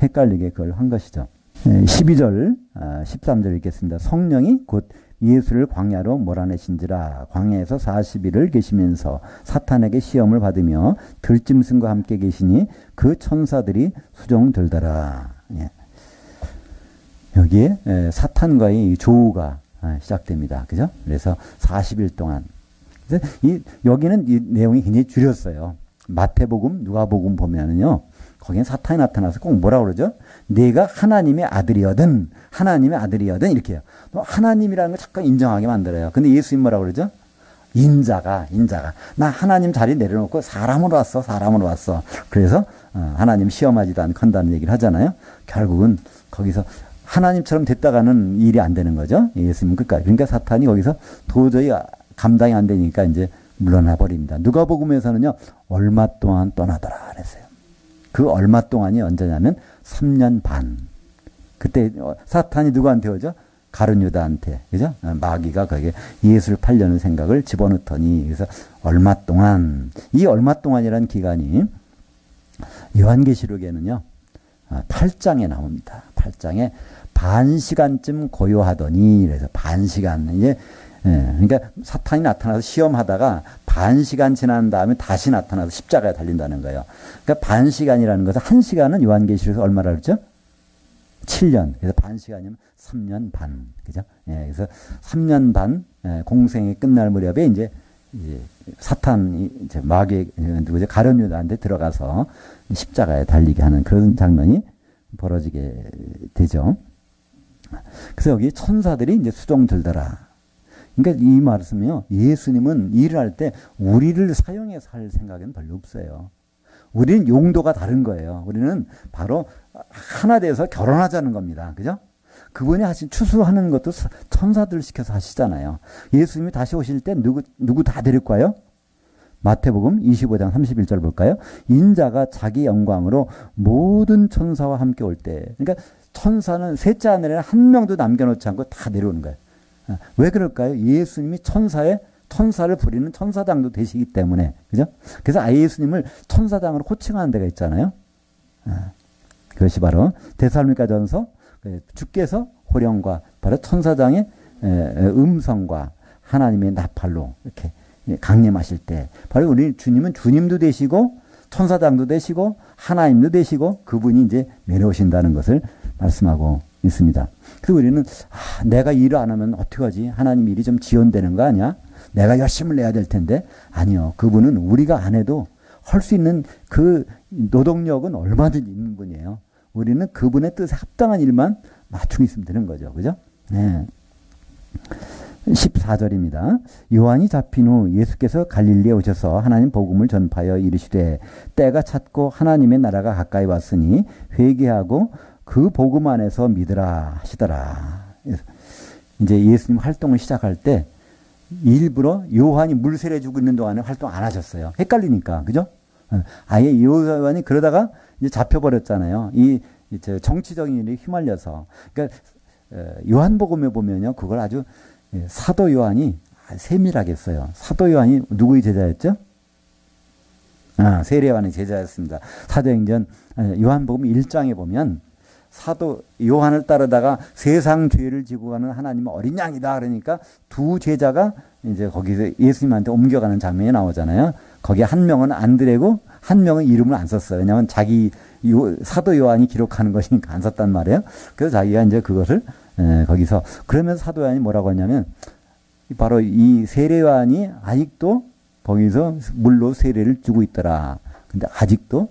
헷갈리게 그걸 한 것이죠. 12절, 13절 읽겠습니다. 성령이 곧 예수를 광야로 몰아내신지라 광야에서 40일을 계시면서 사탄에게 시험을 받으며 들짐승과 함께 계시니 그 천사들이 수종들더라. 여기에 사탄과의 조우가 시작됩니다. 그죠? 그래서 40일 동안. 그래서 여기는 이 내용이 굉장히 줄였어요. 마태복음, 누가복음 보면은요, 거기는 사탄이 나타나서 꼭 뭐라 그러죠? 내가 하나님의 아들이거든, 이렇게요. 하나님이라는 걸 잠깐 인정하게 만들어요. 근데 예수님 뭐라 그러죠? 인자가. 나 하나님 자리 내려놓고 사람으로 왔어. 그래서 하나님 시험하지도 않건다는 얘기를 하잖아요. 결국은 거기서 하나님처럼 됐다가는 일이 안 되는 거죠. 예수님 끝까지. 그러니까 사탄이 거기서 도저히 감당이 안 되니까 이제 물러나 버립니다. 누가복음에서는요, 얼마 동안 떠나더라 그랬어요. 그 얼마 동안이 언제냐면 3년 반. 그때 사탄이 누구한테 오죠? 가룟 유다한테. 그죠? 마귀가 거기에 예수를 팔려는 생각을 집어넣더니 그래서 얼마 동안, 이 얼마 동안이라는 기간이 요한계시록에는요, 8장에 나옵니다. 8장에 반 시간쯤 고요하더니, 그래서 반 시간, 그러니까 사탄이 나타나서 시험하다가 반 시간 지난 다음에 다시 나타나서 십자가에 달린다는 거예요. 그러니까 반 시간이라는 것은 한 시간은 요한계시록에서 얼마라 그랬죠? 7년. 그래서 반 시간이면 3년 반. 그죠? 그래서 3년 반 공생이 끝날 무렵에 이제 사탄이 이제 마귀 누구죠? 가룟 유다한테 들어가서 십자가에 달리게 하는 그런 장면이 벌어지게 되죠. 그래서 여기 천사들이 이제 수종 들더라. 그러니까 이 말씀이요, 예수님은 일을 할 때 우리를 사용해서 할 생각은 별로 없어요. 우리는 용도가 다른 거예요. 우리는 바로 하나 돼서 결혼하자는 겁니다. 그죠? 그분이 추수하는 것도 천사들 시켜서 하시잖아요. 예수님이 다시 오실 때 누구 다 데리고 와요? 마태복음 25장 31절 볼까요? 인자가 자기 영광으로 모든 천사와 함께 올 때. 그러니까 천사는 셋째 하늘에는 한 명도 남겨놓지 않고 다 내려오는 거예요. 왜 그럴까요? 예수님이 천사를 부리는 천사장도 되시기 때문에. 그죠? 그래서 아예 예수님을 천사장으로 호칭하는 데가 있잖아요. 그것이 바로 데살로니가전서 주께서 호령과 바로 천사장의 음성과 하나님의 나팔로 이렇게 강림하실 때 바로 우리 주님은 주님도 되시고 천사장도 되시고 하나님도 되시고 그분이 이제 내려오신다는 것을 말씀하고 있습니다. 그래서 우리는 내가 일을 안 하면 어떡하지? 하나님 일이 좀 지연되는 거 아니야? 내가 열심을 내야 될 텐데. 아니요. 그분은 우리가 안 해도 할 수 있는 그 노동력은 얼마든지 있는 분이에요. 우리는 그분의 뜻에 합당한 일만 맞추고 있으면 되는 거죠. 그죠? 네. 14절입니다. 요한이 잡힌 후 예수께서 갈릴리에 오셔서 하나님 복음을 전파하여 이르시되 때가 찼고 하나님의 나라가 가까이 왔으니 회개하고 그 복음 안에서 믿으라 하시더라. 이제 예수님 활동을 시작할 때 일부러 요한이 물세례 주고 있는 동안에 활동 안 하셨어요. 헷갈리니까. 그죠? 아예 요한이 그러다가 이제 잡혀버렸잖아요. 이 정치적인 일에 휘말려서. 그러니까 요한복음에 보면요. 그걸 아주 사도 요한이 세밀하게 써요. 사도 요한이 누구의 제자였죠? 세례 요한의 제자였습니다. 사도행전 요한복음 1장에 보면 사도 요한을 따르다가 세상 죄를 지고 가는 하나님은 어린 양이다. 그러니까 두 제자가 이제 거기서 예수님한테 옮겨가는 장면이 나오잖아요. 거기에 한 명은 안드레고 한 명은 이름을 안 썼어요. 왜냐하면 자기 사도 요한이 기록하는 것이니까 안 썼단 말이에요. 그래서 자기가 이제 그것을 거기서 그러면서 사도 요한이 뭐라고 하냐면 바로 이 세례 요한이 아직도 거기서 물로 세례를 주고 있더라. 근데 아직도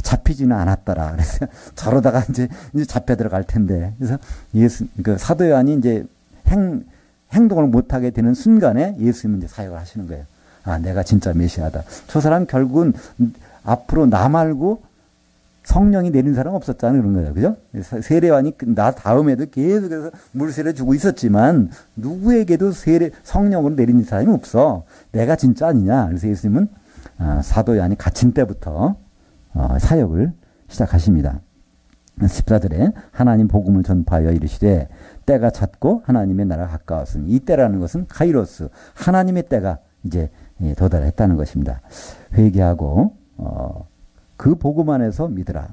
잡히지는 않았더라. 그래서 저러다가 이제 잡혀 들어갈 텐데. 그래서 그 사도 요한이 이제 행동을 못하게 되는 순간에 예수님은 이제 사역을 하시는 거예요. 내가 진짜 메시아다. 저 사람 결국은 앞으로 나 말고 성령이 내린 사람 없었잖아요. 그런 거예요. 그죠? 세례요한이 나 다음에도 계속해서 물세례 주고 있었지만 누구에게도 성령으로 내린 사람이 없어. 내가 진짜 아니냐. 그래서 예수님은 사도 요한이 갇힌 때부터 사역을 시작하십니다. 14절에 하나님 복음을 전파하여 이르시되 때가 찼고 하나님의 나라가 가까웠으니 이 때라는 것은 카이로스 하나님의 때가 이제 도달했다는 것입니다. 회개하고 그 복음 안에서 믿으라.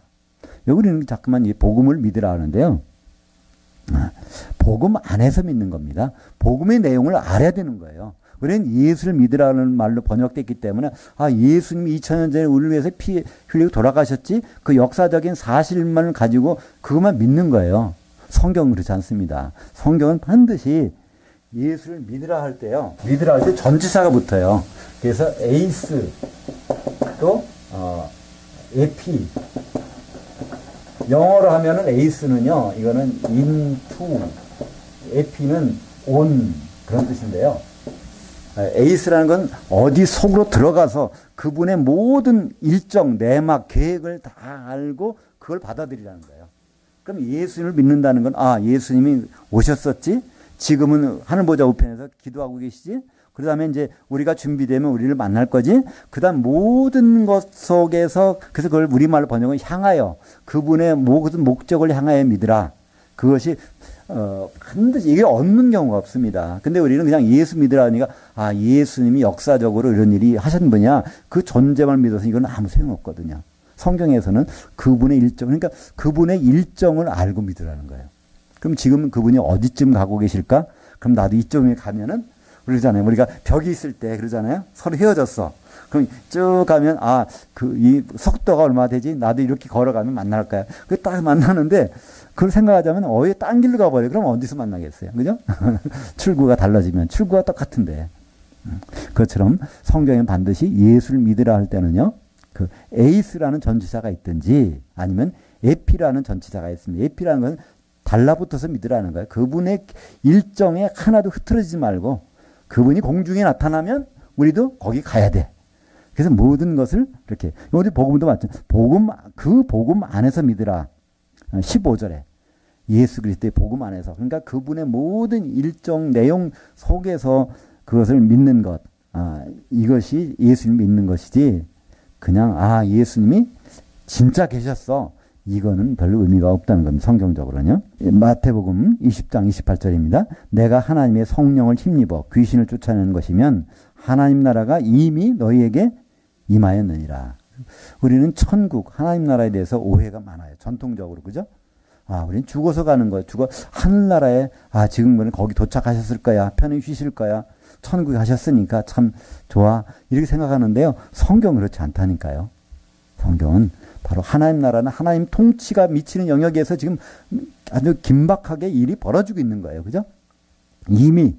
여기는 자꾸만 이 복음을 믿으라 하는데요. 복음 안에서 믿는 겁니다. 복음의 내용을 알아야 되는 거예요. 우리는 예수를 믿으라는 말로 번역됐기 때문에 예수님이 2000년 전에 우리를 위해서 피 흘리고 돌아가셨지 그 역사적인 사실만을 가지고 그것만 믿는 거예요. 성경은 그렇지 않습니다. 성경은 반드시 예수를 믿으라 할 때요. 믿으라 할 때 전치사가 붙어요. 그래서 에이스 또 에피 영어로 하면은 에이스는요. 이거는 인투 에피는 온 그런 뜻인데요. 에이스라는 건 어디 속으로 들어가서 그분의 모든 일정, 내막, 계획을 다 알고 그걸 받아들이라는 거예요. 그럼 예수님을 믿는다는 건 예수님이 오셨었지? 지금은 하늘보좌 우편에서 기도하고 계시지? 그 다음에 이제 우리가 준비되면 우리를 만날 거지? 그 다음 모든 것 속에서 그래서 그걸 우리말로 번역은 향하여 그분의 모든 목적을 향하여 믿으라. 그것이 반드시 이게 없는 경우가 없습니다. 근데 우리는 그냥 예수 믿으라니까 예수님이 역사적으로 이런 일이 하신 분이야. 그 존재만 믿어서 이건 아무 소용없거든요. 성경에서는 그분의 일정, 그러니까 그분의 일정을 알고 믿으라는 거예요. 그럼 지금 그분이 어디쯤 가고 계실까? 그럼 나도 이쪽에 가면은 그러잖아요. 우리가 벽이 있을 때 그러잖아요. 서로 헤어졌어. 그럼 쭉 가면 이 속도가 얼마 되지? 나도 이렇게 걸어가면 만날 거야. 그 딱 만나는데 그걸 생각하자면 딴 길로 가버려. 그럼 어디서 만나겠어요? 그죠? 출구가 달라지면 출구가 똑같은데. 그것처럼 성경에 반드시 예수를 믿으라 할 때는요. 그 에이스라는 전치사가 있든지 아니면 에피라는 전치사가 있습니다. 에피라는 것은 달라붙어서 믿으라는 거예요. 그분의 일정에 하나도 흐트러지지 말고 그분이 공중에 나타나면 우리도 거기 가야 돼. 그래서 모든 것을 이렇게 어디 복음도 맞죠. 그 복음 안에서 믿으라. 15절에 예수 그리스도의 복음 안에서 그러니까 그분의 모든 일정 내용 속에서 그것을 믿는 것. 이것이 예수님 믿는 것이지 그냥 예수님이 진짜 계셨어. 이거는 별로 의미가 없다는 겁니다. 성경적으로는요. 마태복음 20장 28절입니다. 내가 하나님의 성령을 힘입어 귀신을 쫓아내는 것이면 하나님 나라가 이미 너희에게 임하였느니라. 우리는 천국 하나님 나라에 대해서 오해가 많아요. 전통적으로. 그죠? 우리는 죽어서 가는 거야. 하늘나라에 지금 거기 도착하셨을 거야. 편히 쉬실 거야. 천국에 가셨으니까 참 좋아. 이렇게 생각하는데요. 성경은 그렇지 않다니까요. 성경은 바로 하나님 나라는 하나님 통치가 미치는 영역에서 지금 아주 긴박하게 일이 벌어지고 있는 거예요. 그죠? 이미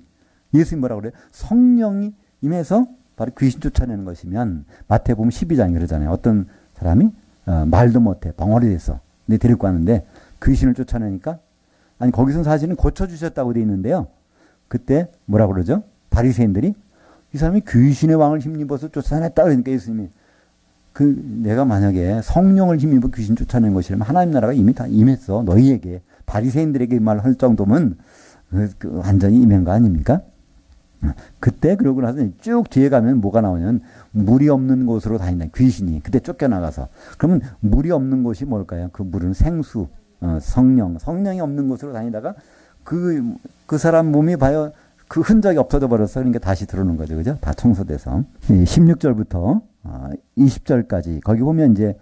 예수님 뭐라고 그래요? 성령이 임해서 바로 귀신 쫓아내는 것이면 마태복음 12장이 그러잖아요. 어떤 사람이 말도 못해 벙어리 돼서 근데 데리고 왔는데 귀신을 쫓아내니까 아니 거기서 사실은 고쳐주셨다고 돼 있는데요. 그때 뭐라고 그러죠? 바리새인들이 이 사람이 귀신의 왕을 힘입어서 쫓아냈다 그러니까 예수님이 내가 만약에 성령을 힘입어 귀신 쫓아낸 것이라면 하나님 나라가 이미 다 임했어. 너희에게 바리새인들에게 이 말을 할 정도면 완전히 임한 거 아닙니까? 그때 그러고 나서 쭉 뒤에 가면 뭐가 나오냐면 물이 없는 곳으로 다닌다. 귀신이 그때 쫓겨나가서 그러면 물이 없는 곳이 뭘까요? 그 물은 생수, 성령이 없는 곳으로 다니다가 그 사람 몸이 봐요. 그 흔적이 없어져 버렸어. 그러니까 다시 들어오는 거죠. 그죠? 다 청소돼서 16절부터 20절까지 거기 보면 이제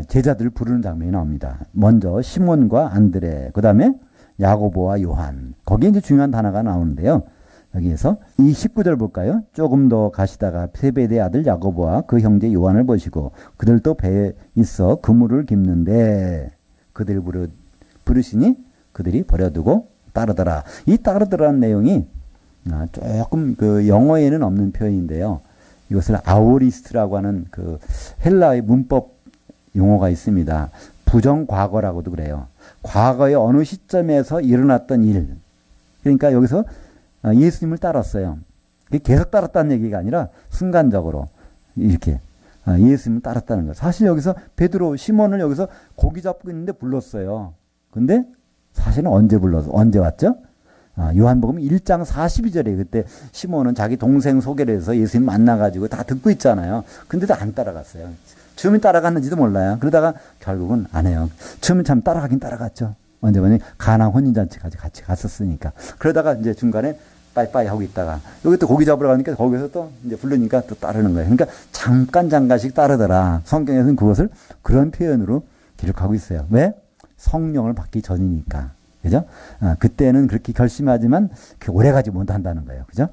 제자들을 부르는 장면이 나옵니다. 먼저 시몬과 안드레, 그 다음에 야고보와 요한. 거기에 이제 중요한 단어가 나오는데요. 여기에서 이 19절 볼까요? 조금 더 가시다가 세베대의 아들 야고보와 그 형제 요한을 보시고 그들도 배에 있어 그물을 깁는데 그들을 부르시니 그들이 버려두고 따르더라. 이 따르더라는 내용이 조금 그 영어에는 없는 표현인데요. 이것을 아오리스트라고 하는 그 헬라의 문법 용어가 있습니다. 부정과거라고도 그래요. 과거의 어느 시점에서 일어났던 일. 그러니까 여기서 예수님을 따랐어요. 계속 따랐다는 얘기가 아니라 순간적으로 이렇게 예수님을 따랐다는 거예요. 사실 여기서 베드로, 시몬을 여기서 고기 잡고 있는데 불렀어요. 근데 사실은 언제 왔죠? 요한복음 1장 42절에 그때 시몬은 자기 동생 소개를 해서 예수님 만나가지고 다 듣고 있잖아요. 근데도 안 따라갔어요. 처음에 따라갔는지도 몰라요. 그러다가 결국은 안 해요. 처음에 참 따라가긴 따라갔죠. 언제 가나 혼인잔치까지 같이 갔었으니까. 그러다가 이제 중간에 빠이빠이 하고 있다가 여기 또 고기 잡으러 가니까 거기서 또 이제 부르니까 또 따르는 거예요. 그러니까 잠깐씩 따르더라. 성경에서는 그것을 그런 표현으로 기록하고 있어요. 왜? 성령을 받기 전이니까. 그죠? 그때는 그렇게 결심하지만 오래 가지 못한다는 거예요. 그죠?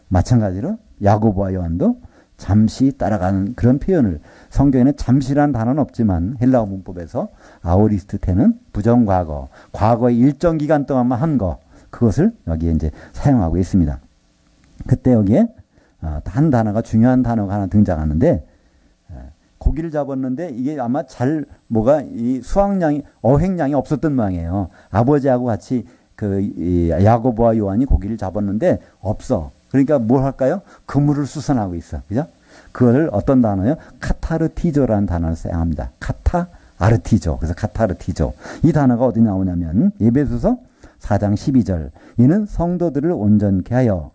마찬가지로 야고보와 요한도 잠시 따라가는 그런 표현을 성경에는 잠시라는 단어는 없지만 헬라어 문법에서 아오리스트테는 부정과거, 과거의 일정 기간 동안만 한 거, 그것을 여기에 이제 사용하고 있습니다. 그때 여기에 한 단어가 중요한 단어가 하나 등장하는데 고기를 잡았는데 이게 아마 이 수확량이 어획량이 없었던 모양이에요. 아버지하고 같이 야고보와 요한이 고기를 잡았는데 없어. 그러니까 뭘 할까요? 그물을 수선하고 있어. 그죠? 그걸 어떤 단어요? 카타르티조라는 단어를 사용합니다. 카타르티조. 그래서 카타르티조. 이 단어가 어디 나오냐면 에베소서 4장 12절. 이는 성도들을 온전케 하여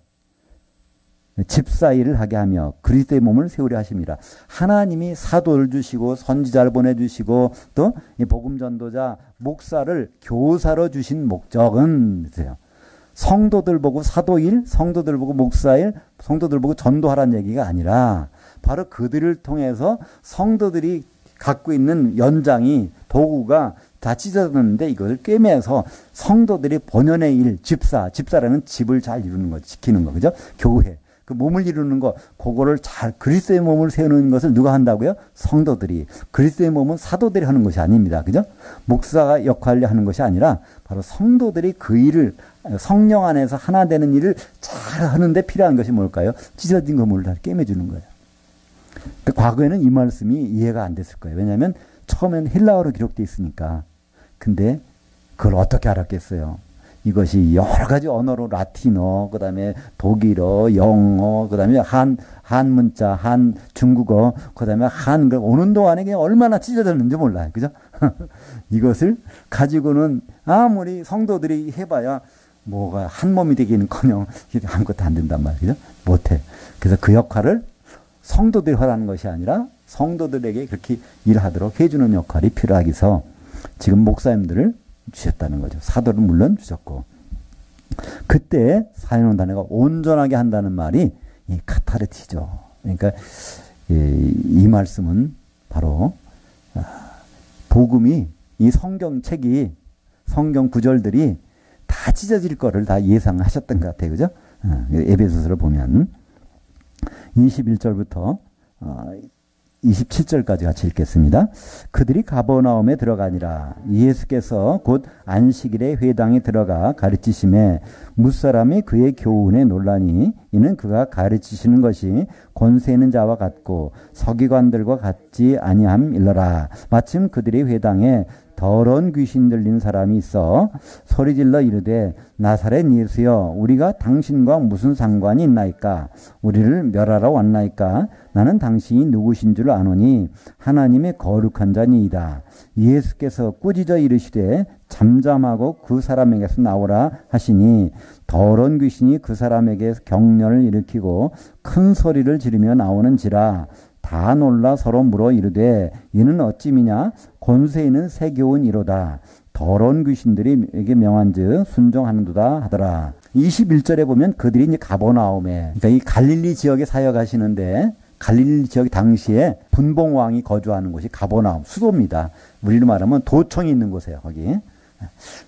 집사일을 하게 하며 그리스도의 몸을 세우려 하십니다. 하나님이 사도를 주시고 선지자를 보내주시고 또 복음 전도자 목사를 교사로 주신 목적은 성도들 보고 사도일, 성도들 보고 목사일, 성도들 보고 전도하라는 얘기가 아니라 바로 그들을 통해서 성도들이 갖고 있는 연장이 도구가 다 찢어졌는데 이것을 꿰매서 성도들이 본연의 일, 집사라는 집을 잘 이루는 거, 지키는 거, 그죠? 교회. 그 몸을 이루는 거, 그거를 그리스도의 몸을 세우는 것을 누가 한다고요? 성도들이. 그리스도의 몸은 사도들이 하는 것이 아닙니다. 그죠? 목사가 역할을 하는 것이 아니라 바로 성도들이 그 일을 성령 안에서 하나 되는 일을 잘 하는데 필요한 것이 뭘까요? 찢어진 건물을 다 꿰매주는 거예요. 그 과거에는 이 말씀이 이해가 안 됐을 거예요. 왜냐하면 처음엔 헬라어로 기록되어 있으니까. 근데 그걸 어떻게 알았겠어요? 이것이 여러 가지 언어로 라틴어, 그 다음에 독일어, 영어, 그 다음에 한 문자, 중국어, 그 다음에 오는 동안에 그냥 얼마나 찢어졌는지 몰라요. 그죠? 이것을 가지고는 아무리 성도들이 해봐야 뭐가 한 몸이 되기는커녕 아무것도 안 된단 말이죠. 못해. 그래서 그 역할을 성도들이 하라는 것이 아니라 성도들에게 그렇게 일하도록 해주는 역할이 필요하기서 지금 목사님들을 주셨다는 거죠. 사도를 물론 주셨고. 그때 사용한 단어가 온전하게 한다는 말이 이 카타르티죠. 그러니까 이 말씀은 바로 복음이 이 성경책이 성경 구절들이 다 찢어질 거를 다 예상하셨던 것 같아요. 그죠? 에베소서를 보면 21절부터 27절까지 같이 읽겠습니다. 그들이 가버나움에 들어가니라. 예수께서 곧 안식일에 회당에 들어가 가르치심에 무사람이 그의 교훈에 놀라니 이는 그가 가르치시는 것이 권세 있는 자와 같고 서기관들과 같지 아니함일러라. 마침 그들의 회당에 더러운 귀신 들린 사람이 있어 소리질러 이르되 나사렛 예수여 우리가 당신과 무슨 상관이 있나이까? 우리를 멸하러 왔나이까? 나는 당신이 누구신 줄 아노니 하나님의 거룩한 자니이다. 예수께서 꾸짖어 이르시되 잠잠하고 그 사람에게서 나오라 하시니 더러운 귀신이 그 사람에게 경련을 일으키고 큰 소리를 지르며 나오는지라. 다 놀라 서로 물어 이르되 이는 어찌미냐? 권세 있는 새 교훈 이로다. 더러운 귀신들이 에게 명한즉 순종하는도다 하더라. 21절에 보면 그들이 이제 가버나움에, 그러니까 이 갈릴리 지역에 사역하시는데 갈릴리 지역 당시에 분봉왕이 거주하는 곳이 가버나움 수도입니다. 우리로 말하면 도청이 있는 곳이에요. 거기.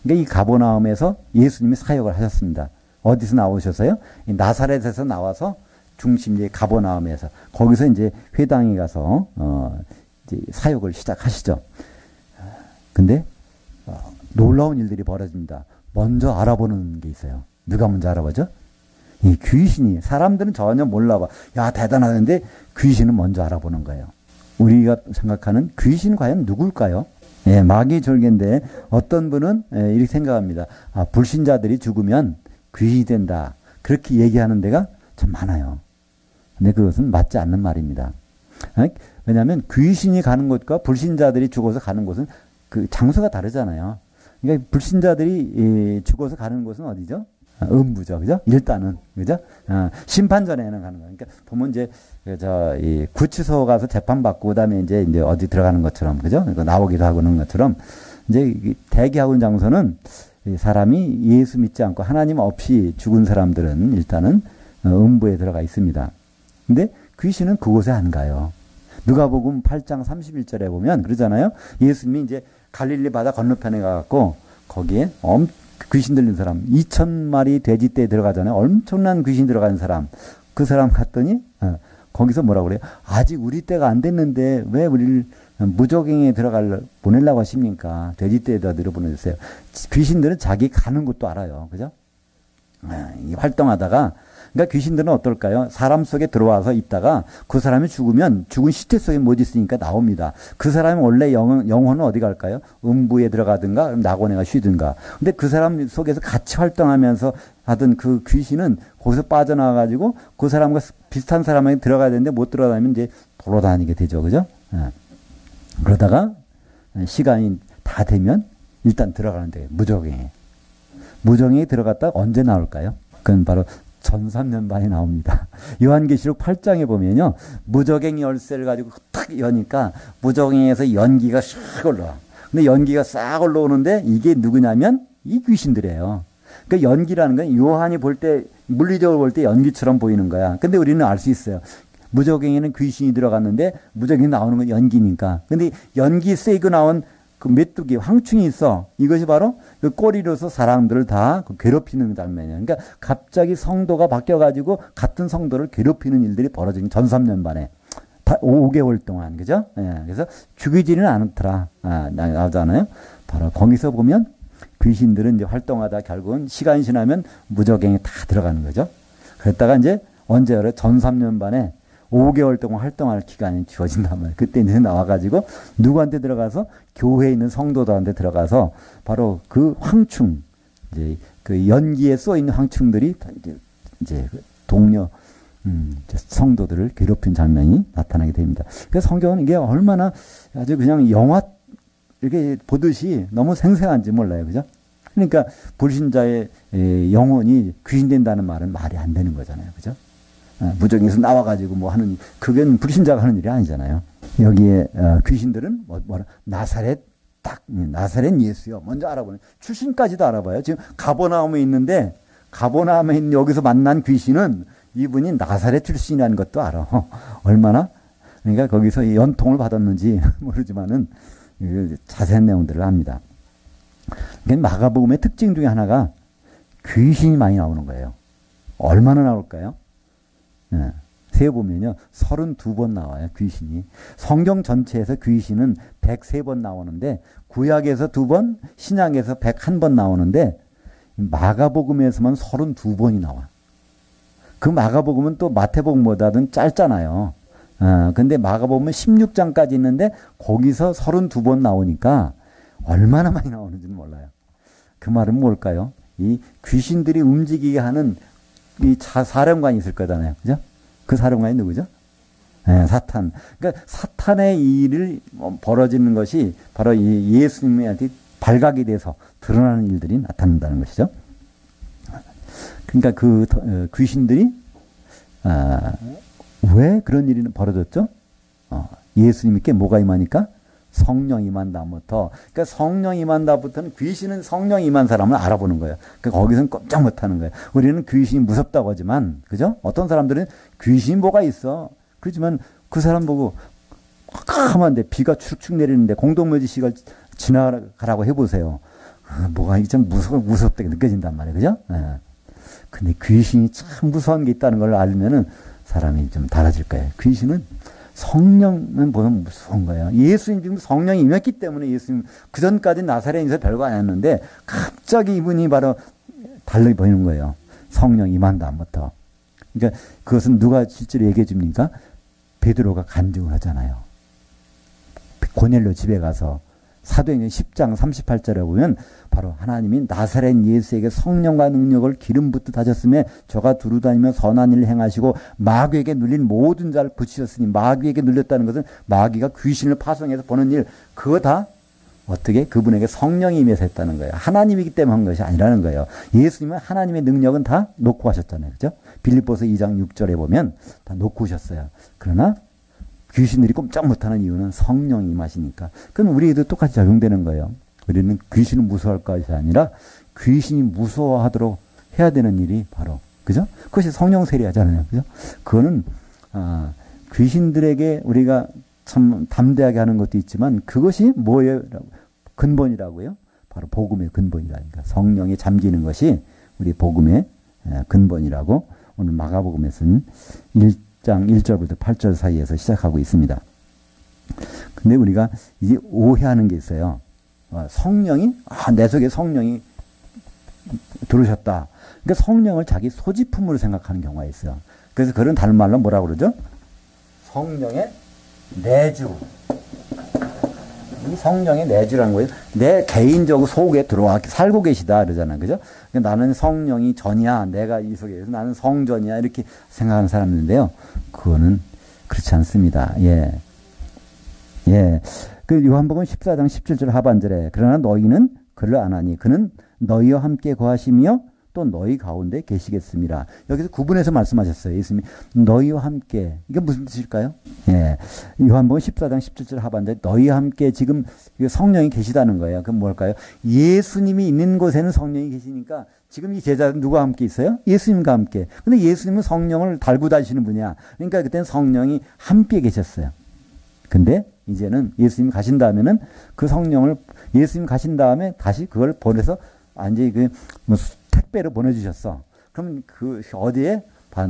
그러니까 이 가버나움에서 예수님이 사역을 하셨습니다. 어디서 나오셨어요? 나사렛에서 나와서 중심지 가버나움에서 거기서 이제 회당에 가서 이제 사역을 시작하시죠. 근데 놀라운 일들이 벌어집니다. 먼저 알아보는 게 있어요. 누가 먼저 알아보죠? 이 귀신이. 사람들은 전혀 몰라봐. 야 대단하는데 귀신은 먼저 알아보는 거예요. 우리가 생각하는 귀신 과연 누굴까요? 예, 마귀 졸개인데 어떤 분은 이렇게 생각합니다. 아, 불신자들이 죽으면 귀신이 된다. 그렇게 얘기하는 데가 참 많아요. 근데 그것은 맞지 않는 말입니다. 왜냐하면 귀신이 가는 곳과 불신자들이 죽어서 가는 곳은 그 장소가 다르잖아요. 그러니까 불신자들이 죽어서 가는 곳은 어디죠? 음부죠, 그죠? 일단은, 그죠? 심판전에는 가는 거예요. 그러니까 보면 이제 이 구치소 가서 재판 받고 그다음에 이제 어디 들어가는 것처럼, 그죠? 그러니까 나오기도 하고 그런 것처럼 이제 대기하고 있는 장소는 사람이 예수 믿지 않고 하나님 없이 죽은 사람들은 일단은 음부에 들어가 있습니다. 근데 귀신은 그곳에 안 가요. 누가복음 8장 31절에 보면 그러잖아요. 예수님이 이제 갈릴리 바다 건너편에 가갖고 거기에 귀신 들린 사람 2,000마리 돼지떼에 들어가잖아요. 엄청난 귀신 들어가는 사람. 그 사람 갔더니 거기서 뭐라고 그래요? 아직 우리 때가 안 됐는데 왜 우리를 무적행에 보내려고 하십니까? 돼지떼에다 들여보내주세요. 귀신들은 자기 가는 곳도 알아요. 그죠? 활동하다가 그러니까 귀신들은 어떨까요? 사람 속에 들어와서 있다가 그 사람이 죽으면 죽은 시체 속에 못 있으니까 나옵니다. 그 사람이 원래 영혼은 어디 갈까요? 음부에 들어가든가 낙원에 쉬든가. 근데 그 사람 속에서 같이 활동하면서 하던 그 귀신은 거기서 빠져나와가지고 그 사람과 비슷한 사람에게 들어가야 되는데 못 들어가면 이제 돌아다니게 되죠. 그죠? 그러다가 시간이 다 되면 일단 들어가는데 무적행에. 무적행에 들어갔다 언제 나올까요? 그건 바로 전삼년반에 나옵니다. 요한계시록 8장에 보면요. 무적행 열쇠를 가지고 탁 여니까 무적행에서 연기가 싹 올라와. 근데 연기가 싹 올라오는데 이게 누구냐면 이 귀신들이에요. 그러니까 연기라는 건 요한이 볼 때 물리적으로 볼 때 연기처럼 보이는 거야. 근데 우리는 알 수 있어요. 무적행에는 귀신이 들어갔는데 무적행이 나오는 건 연기니까. 근데 연기 세이고 나온 그 메뚜기, 황충이 있어. 이것이 바로 그 꼬리로서 사람들을 다 괴롭히는 장면이에요. 그러니까 갑자기 성도가 바뀌어가지고 같은 성도를 괴롭히는 일들이 벌어진 전삼년반에 5개월 동안, 그죠? 예, 그래서 죽이지는 않더라. 나오잖아요. 바로 거기서 보면 귀신들은 이제 활동하다 결국은 시간이 지나면 무적행에 다 들어가는 거죠. 그랬다가 이제 언제 알아요? 전삼년반에 5개월 동안 활동할 기간이 주어진단 말이에요. 그때 이제 나와가지고 누구한테 들어가서 교회에 있는 성도들한테 들어가서 바로 그 황충, 이제 그 연기에 써 있는 황충들이 이제 동료 성도들을 괴롭힌 장면이 나타나게 됩니다. 그래서 성경은 이게 얼마나 아주 그냥 영화 이렇게 보듯이 너무 생생한지 몰라요, 그죠? 그러니까 불신자의 영혼이 귀신된다는 말은 말이 안 되는 거잖아요, 그죠? 무적에서 나와가지고 뭐 하는, 그건 불신자가 하는 일이 아니잖아요. 여기에 귀신들은 나사렛 예수요. 먼저 알아보는, 출신까지도 알아봐요. 지금 가버나움에 있는데 가버나움에 있는 여기서 만난 귀신은 이분이 나사렛 출신이라는 것도 알아. 얼마나, 그러니까 거기서 연통을 받았는지 모르지만은 자세한 내용들을 압니다. 마가복음의 특징 중에 하나가 귀신이 많이 나오는 거예요. 얼마나 나올까요? 예. 세어보면요. 32번 나와요. 귀신이. 성경 전체에서 귀신은 103번 나오는데 구약에서 2번, 신약에서 101번 나오는데 마가복음에서만 32번이 나와. 그 마가복음은 또 마태복음보다는 짧잖아요. 근데 마가복음은 16장까지 있는데 거기서 32번 나오니까 얼마나 많이 나오는지는 몰라요. 그 말은 뭘까요? 이 귀신들이 움직이게 하는 이 사령관이 있을 거잖아요. 그죠? 그 사령관이 누구죠? 네, 사탄. 그러니까 사탄의 일을 벌어지는 것이 바로 이 예수님한테 발각이 돼서 드러나는 일들이 나타난다는 것이죠. 그러니까 그 귀신들이 왜 그런 일이 벌어졌죠? 예수님께 뭐가 임하니까? 성령 임한 다음부터. 그러니까 성령 임한 다음부터는 귀신은 성령 임한 사람을 알아보는 거예요. 그러니까 거기서는 꼼짝 못하는 거예요. 우리는 귀신이 무섭다고 하지만, 그죠? 어떤 사람들은 귀신이 뭐가 있어. 그렇지만 그 사람 보고 깜깜한데 비가 축축 내리는데 공동묘지 시간 지나가라고 해보세요. 뭐가 좀 무섭게 느껴진단 말이에요. 그죠? 예. 근데 귀신이 참 무서운 게 있다는 걸 알면은 사람이 좀 달라질 거예요. 귀신은 성령은 보면 무서운 거예요. 예수님 지금 성령이 임했기 때문에 예수님 그전까지 나사렛에서 별거 아니었는데 갑자기 이분이 바로 달리 보이는 거예요. 성령 임한 다음부터. 그러니까 그것은 누가 실제로 얘기해 줍니까? 베드로가 간증을 하잖아요. 고넬료 집에 가서 사도행전 10장 38절에 보면 바로 하나님이 나사렛 예수에게 성령과 능력을 기름 붓듯 하셨음에 저가 두루다니며 선한 일을 행하시고 마귀에게 눌린 모든 자를 붙이셨으니 마귀에게 눌렸다는 것은 마귀가 귀신을 파송해서 보는 일 그거 다 어떻게 그분에게 성령이 임해서 했다는 거예요. 하나님이기 때문에 한 것이 아니라는 거예요. 예수님은 하나님의 능력은 다 놓고 하셨잖아요. 그죠? 빌립보서 2장 6절에 보면 다 놓고 오셨어요. 그러나 귀신들이 꼼짝 못하는 이유는 성령이 임하시니까. 그럼 우리에도 똑같이 적용되는 거예요. 우리는 귀신을 무서워할 것이 아니라 귀신이 무서워하도록 해야 되는 일이 바로, 그죠? 그것이 성령 세례하잖아요. 그죠? 그거는, 귀신들에게 우리가 참 담대하게 하는 것도 있지만 그것이 뭐예요? 근본이라고요? 바로 복음의 근본이라니까. 성령이 잠기는 것이 우리 복음의 근본이라고 오늘 마가복음에서는 1장 1절부터 8절 사이에서 시작하고 있습니다. 근데 우리가 이제 오해하는 게 있어요. 성령이, 내 속에 성령이 들어오셨다. 그러니까 성령을 자기 소지품으로 생각하는 경우가 있어요. 그래서 그런 다른 말로 뭐라고 그러죠? 성령의 내주. 이 성령의 내주라는 거예요. 내 개인적으로 속에 들어와 살고 계시다 그러잖아요. 그죠? 그러니까 나는 성령이 전이야. 내가 이 속에 나는 성전이야. 이렇게 생각하는 사람인데요. 그거는 그렇지 않습니다. 예. 예. 그 요한복음 14장 17절 하반절에 그러나 너희는 그를 안 하니 그는 너희와 함께 거하시며 또 너희 가운데 계시겠습니다. 여기서 구분해서 말씀하셨어요. 예수님이 너희와 함께. 이게 무슨 뜻일까요? 예. 요한복음 14장 17절 하반절에 너희와 함께 지금 성령이 계시다는 거예요. 그럼 뭘까요? 예수님이 있는 곳에는 성령이 계시니까 지금 이 제자들은 누구와 함께 있어요? 예수님과 함께. 근데 예수님은 성령을 달고 다니시는 분이야. 그러니까 그때는 성령이 함께 계셨어요. 근데 이제는 예수님이 가신 다음에는 그 성령을 예수님 가신 다음에 다시 그걸 보내서 완전히 그 뭐 택배로 보내주셨어. 그럼 그 어디에?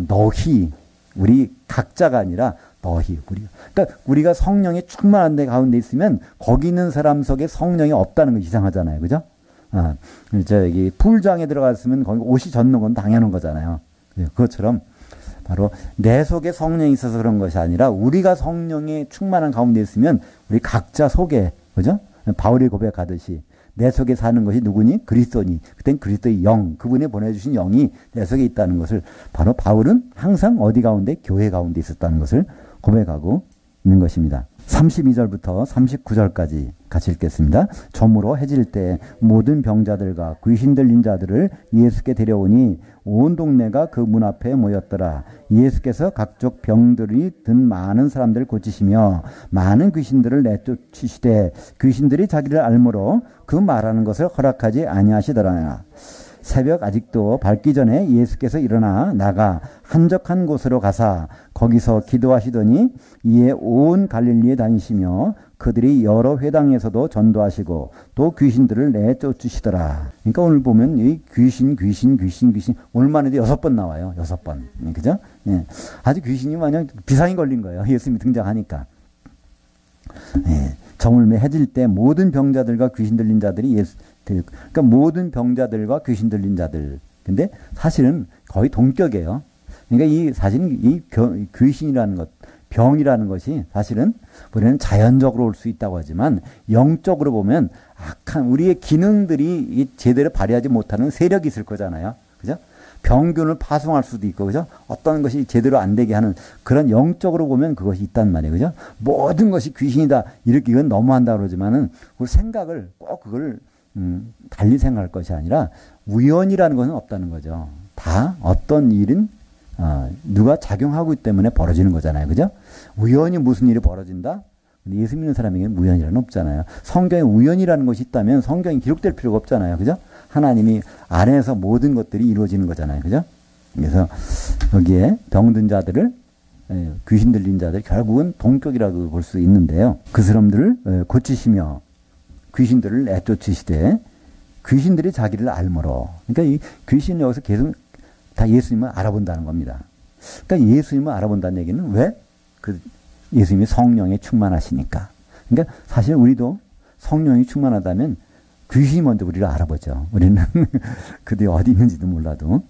너희. 우리 각자가 아니라 너희. 그러니까 우리가 성령이 충만한 데 가운데 있으면 거기 있는 사람 속에 성령이 없다는 거 이상하잖아요. 그죠? 저기 풀장에 들어갔으면 거기 옷이 젖는 건 당연한 거잖아요. 그것처럼 바로 내 속에 성령이 있어서 그런 것이 아니라 우리가 성령이 충만한 가운데 있으면 우리 각자 속에, 그죠? 바울이 고백하듯이 내 속에 사는 것이 누구니? 그리스도니. 그땐 그리스도의 영, 그분이 보내주신 영이 내 속에 있다는 것을 바로 바울은 항상 어디 가운데? 교회 가운데 있었다는 것을 고백하고 있는 것입니다. 32절부터 39절까지 같이 읽겠습니다. 저물어 해질 때 모든 병자들과 귀신 들린 자들을 예수께 데려오니 온 동네가 그 문 앞에 모였더라. 예수께서 각종 병들이 든 많은 사람들을 고치시며 많은 귀신들을 내쫓으시되 귀신들이 자기를 알므로 그 말하는 것을 허락하지 아니하시더라. 새벽 아직도 밝기 전에 예수께서 일어나 나가 한적한 곳으로 가사 거기서 기도하시더니 이에 온 갈릴리에 다니시며 그들이 여러 회당에서도 전도하시고 또 귀신들을 내쫓으시더라. 그러니까 오늘 보면 이 귀신 오늘만 해도 6번 나와요. 6번. 그죠? 예. 아주 귀신이 마냥 비상이 걸린 거예요. 예수님이 등장하니까. 예. 정월매 해질 때 모든 병자들과 귀신 들린 자들이 그러니까 모든 병자들과 귀신 들린 자들. 근데 사실은 거의 동격이에요. 그러니까 사실은 이 귀신이라는 것, 병이라는 것이 사실은 우리는 자연적으로 올 수 있다고 하지만 영적으로 보면 악한 우리의 기능들이 제대로 발휘하지 못하는 세력이 있을 거잖아요. 그죠? 병균을 파송할 수도 있고, 그죠? 어떤 것이 제대로 안 되게 하는 그런 영적으로 보면 그것이 있단 말이에요. 그죠? 모든 것이 귀신이다. 이렇게 이건 너무한다 그러지만은 우리 생각을 꼭 그걸 달리 생각할 것이 아니라 우연이라는 것은 없다는 거죠. 다 어떤 일은 누가 작용하고 있기 때문에 벌어지는 거잖아요. 그죠? 우연히 무슨 일이 벌어진다? 근데 예수 믿는 사람에게는 우연이라는 없잖아요. 성경에 우연이라는 것이 있다면 성경이 기록될 필요가 없잖아요. 그죠? 하나님이 안에서 모든 것들이 이루어지는 거잖아요. 그죠? 그래서 여기에 병든 자들을 귀신 들린 자들 결국은 동격이라고 볼 수 있는데요. 그 사람들을 고치시며 귀신들을 내쫓으시되 귀신들이 자기를 알므로. 그러니까 이 귀신은 여기서 계속 다 예수님을 알아본다는 겁니다. 그러니까 예수님을 알아본다는 얘기는 왜? 예수님이 성령에 충만하시니까. 그러니까 사실 우리도 성령이 충만하다면 귀신이 먼저 우리를 알아보죠. 우리는 그들이 어디 있는지도 몰라도.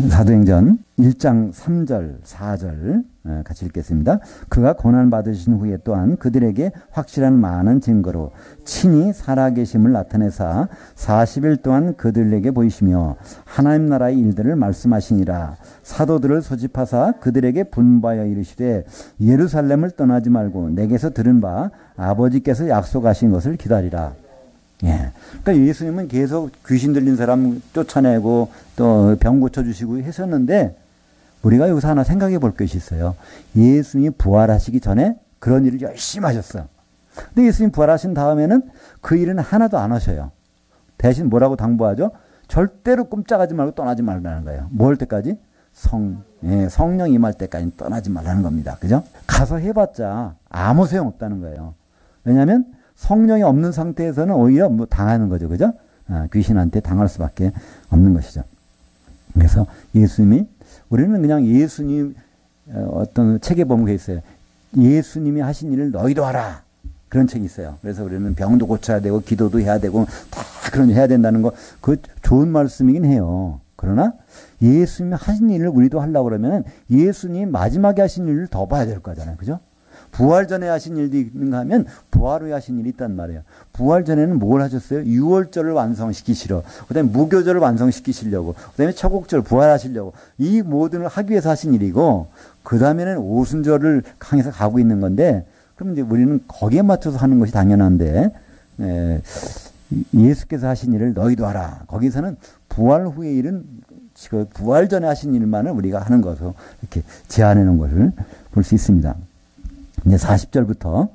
사도행전 1장 3절 4절 같이 읽겠습니다. 그가 고난받으신 후에 또한 그들에게 확실한 많은 증거로 친히 살아계심을 나타내사 40일 동안 그들에게 보이시며 하나님 나라의 일들을 말씀하시니라. 사도들을 소집하사 그들에게 분부하여 이르시되 예루살렘을 떠나지 말고 내게서 들은 바 아버지께서 약속하신 것을 기다리라. 예. 그러니까 예수님은 계속 귀신 들린 사람 쫓아내고 또 병 고쳐주시고 했었는데 우리가 여기서 하나 생각해 볼 것이 있어요. 예수님이 부활하시기 전에 그런 일을 열심히 하셨어요. 근데 예수님 부활하신 다음에는 그 일은 하나도 안 하셔요. 대신 뭐라고 당부하죠? 절대로 꼼짝하지 말고 떠나지 말라는 거예요. 뭐 할 때까지? 성령 임할 때까지 떠나지 말라는 겁니다. 그죠? 가서 해봤자 아무 소용 없다는 거예요. 왜냐하면 성령이 없는 상태에서는 오히려 뭐 당하는 거죠. 그죠? 귀신한테 당할 수밖에 없는 것이죠. 그래서 우리는 그냥 예수님, 어떤 책에 보면 게 있어요. 예수님이 하신 일을 너희도 하라. 그런 책이 있어요. 그래서 우리는 병도 고쳐야 되고, 기도도 해야 되고, 다 그런 일 해야 된다는 거, 그 좋은 말씀이긴 해요. 그러나 예수님이 하신 일을 우리도 하려고 그러면 예수님 마지막에 하신 일을 더 봐야 될 거잖아요. 그죠? 부활 전에 하신 일도 있는가 하면 부활 후에 하신 일이 있단 말이에요. 부활 전에는 뭘 하셨어요? 유월절을 완성시키시러, 그 다음에 무교절을 완성시키시려고, 그 다음에 초곡절 부활하시려고, 이 모든 걸 하기 위해서 하신 일이고, 그 다음에는 오순절을 향해서 가고 있는 건데, 그럼 이제 우리는 거기에 맞춰서 하는 것이 당연한데, 예수께서 하신 일을 너희도 하라. 거기서는 부활 후의 일은 그 부활 전에 하신 일만을 우리가 하는 것으로 이렇게 제안해 놓은 것을 볼 수 있습니다. 이제 40절부터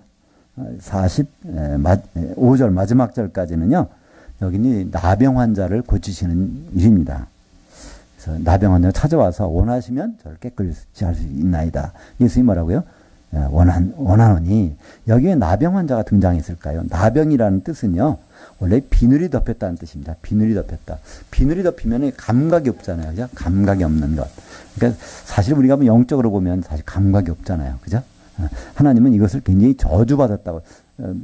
45절 마지막 절까지는요, 여기는 나병 환자를 고치시는 일입니다. 그래서 나병 환자를 찾아와서 원하시면 저를 깨끗이 할 수 있나이다. 예수님이 뭐라고요? 원하노니. 여기에 나병 환자가 등장했을까요? 나병이라는 뜻은요, 원래 비늘이 덮였다는 뜻입니다. 비늘이 덮였다. 비늘이 덮이면 감각이 없잖아요. 그죠? 감각이 없는 것. 그러니까 사실 우리가 영적으로 보면 사실 감각이 없잖아요. 그죠? 하나님은 이것을 굉장히 저주받았다고,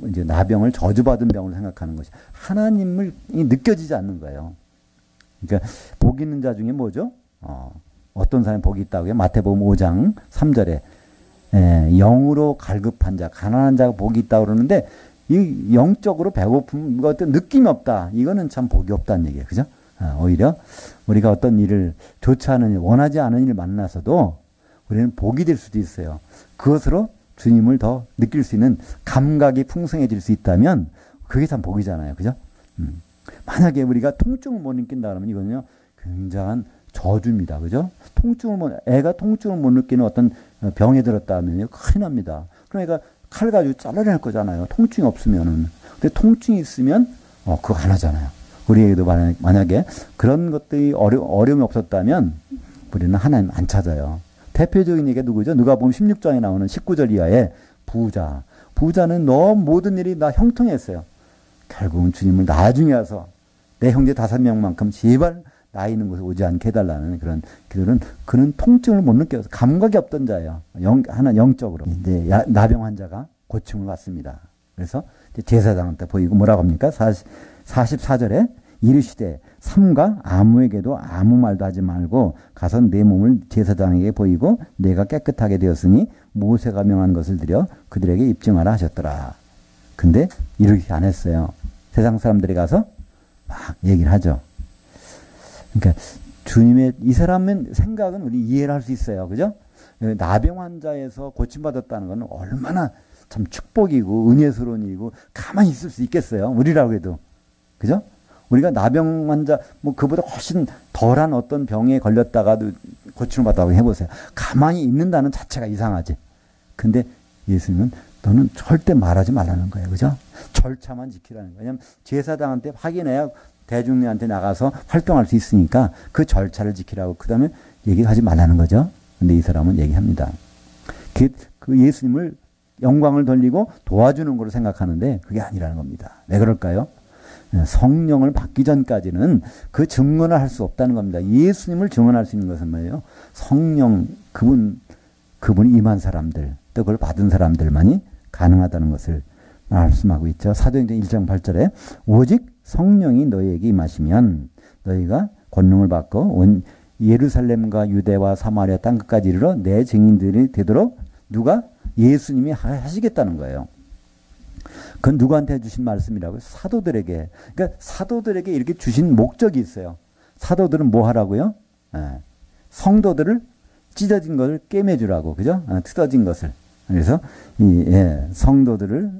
이제 나병을 저주받은 병으로 생각하는 것이 하나님을 느껴지지 않는 거예요. 그러니까 복 있는 자 중에 뭐죠? 어떤 사람이 복이 있다고요? 마태복음 5장 3절에 영으로 갈급한 자, 가난한 자가 복이 있다고 그러는데, 이 영적으로 배고픔, 어떤 느낌이 없다. 이거는 참 복이 없다는 얘기예요. 그죠? 오히려 우리가 어떤 일을 좋지 않은 일, 원하지 않은 일을 만나서도 우리는 복이 될 수도 있어요. 그것으로 주님을 더 느낄 수 있는 감각이 풍성해질 수 있다면 그게 참 복이잖아요. 그죠? 만약에 우리가 통증을 못 느낀다 그러면 이거는요, 굉장한 저주입니다. 그죠? 애가 통증을 못 느끼는 어떤 병에 들었다면요, 큰일 납니다. 그러니까 칼 가지고 잘라낼 거잖아요. 통증이 없으면은. 근데 통증이 있으면, 그거 안 하잖아요. 우리에게도 만약에 그런 것들이 어려움이 없었다면 우리는 하나님 안 찾아요. 대표적인 얘기가 누구죠? 누가복음 16장에 나오는 19절 이하에 부자. 부자는 너무 모든 일이 다 형통했어요. 결국은 주님을 나중에 와서 내 형제 5명만큼 제발 나 있는 곳에 오지 않게 해달라는 그런 기도는 그는 통증을 못 느껴서 감각이 없던 자예요. 하나 영적으로. 이제 나병 환자가 고침을 받습니다. 그래서 제사장한테 보이고 뭐라고 합니까? 44절에 이르시되 삼가 아무에게도 아무 말도 하지 말고 가서 내 몸을 제사장에게 보이고 내가 깨끗하게 되었으니 모세가 명한 것을 드려 그들에게 입증하라 하셨더라. 근데 이렇게 안 했어요. 세상 사람들이 가서 막 얘기를 하죠. 그러니까 주님의 이 사람의 생각은 우리 이해를 할 수 있어요. 그죠? 나병 환자에서 고침받았다는 건 얼마나 참 축복이고 은혜스러운 일이고 가만히 있을 수 있겠어요. 우리라고 해도. 그죠? 우리가 나병 환자 뭐 그보다 훨씬 덜한 어떤 병에 걸렸다가도 고침을 받았다고 해보세요. 가만히 있는다는 자체가 이상하지. 근데 예수님은 너는 절대 말하지 말라는 거예요. 그죠? 절차만 지키라는 거예요. 왜냐하면 제사장한테 확인해야 대중들한테 나가서 활동할 수 있으니까 그 절차를 지키라고 그 다음에 얘기하지 말라는 거죠. 근데 이 사람은 얘기합니다. 그 예수님을 영광을 돌리고 도와주는 걸로 생각하는데 그게 아니라는 겁니다. 왜 그럴까요? 성령을 받기 전까지는 그 증언을 할 수 없다는 겁니다. 예수님을 증언할 수 있는 것은 뭐예요? 성령, 그분이 임한 사람들, 또 그걸 받은 사람들만이 가능하다는 것을 말씀하고 있죠. 사도행전 1장 8절에 오직 성령이 너희에게 임하시면 너희가 권능을 받고 온 예루살렘과 유대와 사마리아 땅끝까지 이르러 내 증인들이 되도록 누가? 예수님이 하시겠다는 거예요. 그건 누구한테 주신 말씀이라고요? 사도들에게. 그러니까 사도들에게 이렇게 주신 목적이 있어요. 사도들은 뭐 하라고요? 성도들을 찢어진 것을 꿰매주라고. 그죠? 뜯어진 것을. 그래서 성도들을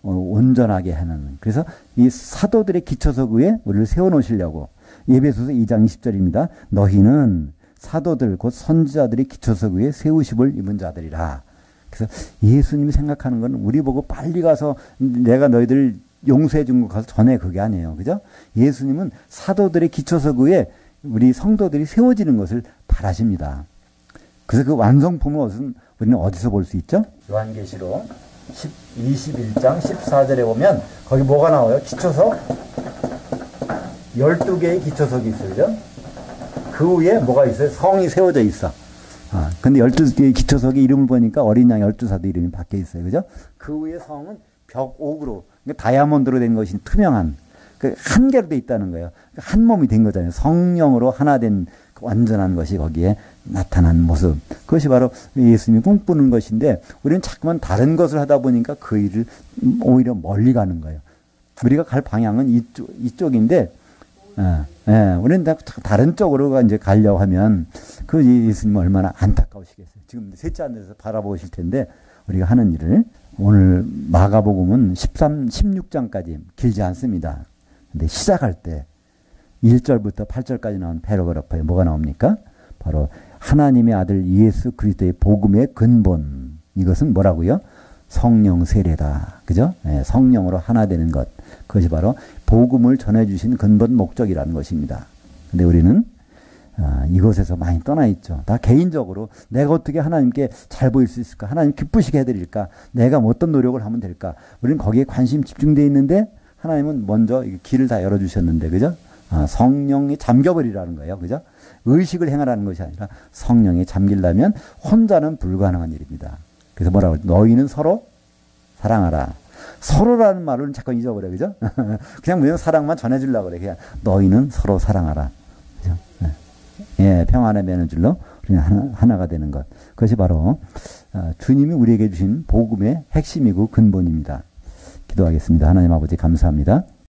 온전하게 하는. 그래서 이 사도들의 기초석 위에 우리를 세워놓으시려고. 에베소서 2장 20절입니다. 너희는 사도들 곧 선지자들의 기초석 위에 세우심을 입은 자들이라. 그래서 예수님이 생각하는 건 우리 보고 빨리 가서 내가 너희들 용서해 준 거 가서 전해 그게 아니에요. 그죠? 예수님은 사도들의 기초석 위에 우리 성도들이 세워지는 것을 바라십니다. 그래서 그 완성품은 우리는 어디서 볼 수 있죠? 요한계시록 21장 14절에 보면 거기 뭐가 나와요? 기초석 12개의 기초석이 있어요. 그죠? 그 위에 뭐가 있어요? 성이 세워져 있어. 근데 12개의 기초석의 이름을 보니까 어린 양 12사도 이름이 박혀 있어요. 그죠? 그 위에 성은 벽옥으로, 그러니까 다이아몬드로 된 것이 투명한, 한 개로 돼 있다는 거예요. 한 몸이 된 거잖아요. 성령으로 하나 된 완전한 것이 거기에 나타난 모습. 그것이 바로 예수님이 꿈꾸는 것인데 우리는 자꾸만 다른 것을 하다 보니까 그 일을 오히려 멀리 가는 거예요. 우리가 갈 방향은 이쪽인데, 우리는 다른 쪽으로 이제 가려고 하면 그 예수님은 얼마나 안타까우시겠어요. 지금 셋째 하늘에서 바라보실 텐데 우리가 하는 일을 오늘 마가복음은 16장까지 길지 않습니다. 근데 시작할 때 1절부터 8절까지 나온 패러그래프에 뭐가 나옵니까? 바로 하나님의 아들 예수 그리스도의 복음의 근본. 이것은 뭐라고요? 성령 세례다. 그죠? 성령으로 하나 되는 것. 그것이 바로 복음을 전해주신 근본 목적이라는 것입니다. 근데 우리는 이것에서 많이 떠나 있죠. 다 개인적으로 내가 어떻게 하나님께 잘 보일 수 있을까? 하나님 기쁘시게 해드릴까? 내가 어떤 노력을 하면 될까? 우리는 거기에 관심 집중되어 있는데 하나님은 먼저 길을 다 열어주셨는데, 그죠? 성령이 잠겨버리라는 거예요. 그죠? 의식을 행하라는 것이 아니라 성령이 잠기려면 혼자는 불가능한 일입니다. 그래서 뭐라고 그러죠? 너희는 서로 사랑하라. 서로라는 말을 자꾸 잊어버려. 그죠? 그냥 무슨 사랑만 전해주려고 그래. 그냥 너희는 서로 사랑하라. 그죠? 평안에 매는 줄로 우리는 하나가 되는 것. 그것이 바로 주님이 우리에게 주신 복음의 핵심이고 근본입니다. 기도하겠습니다. 하나님 아버지 감사합니다.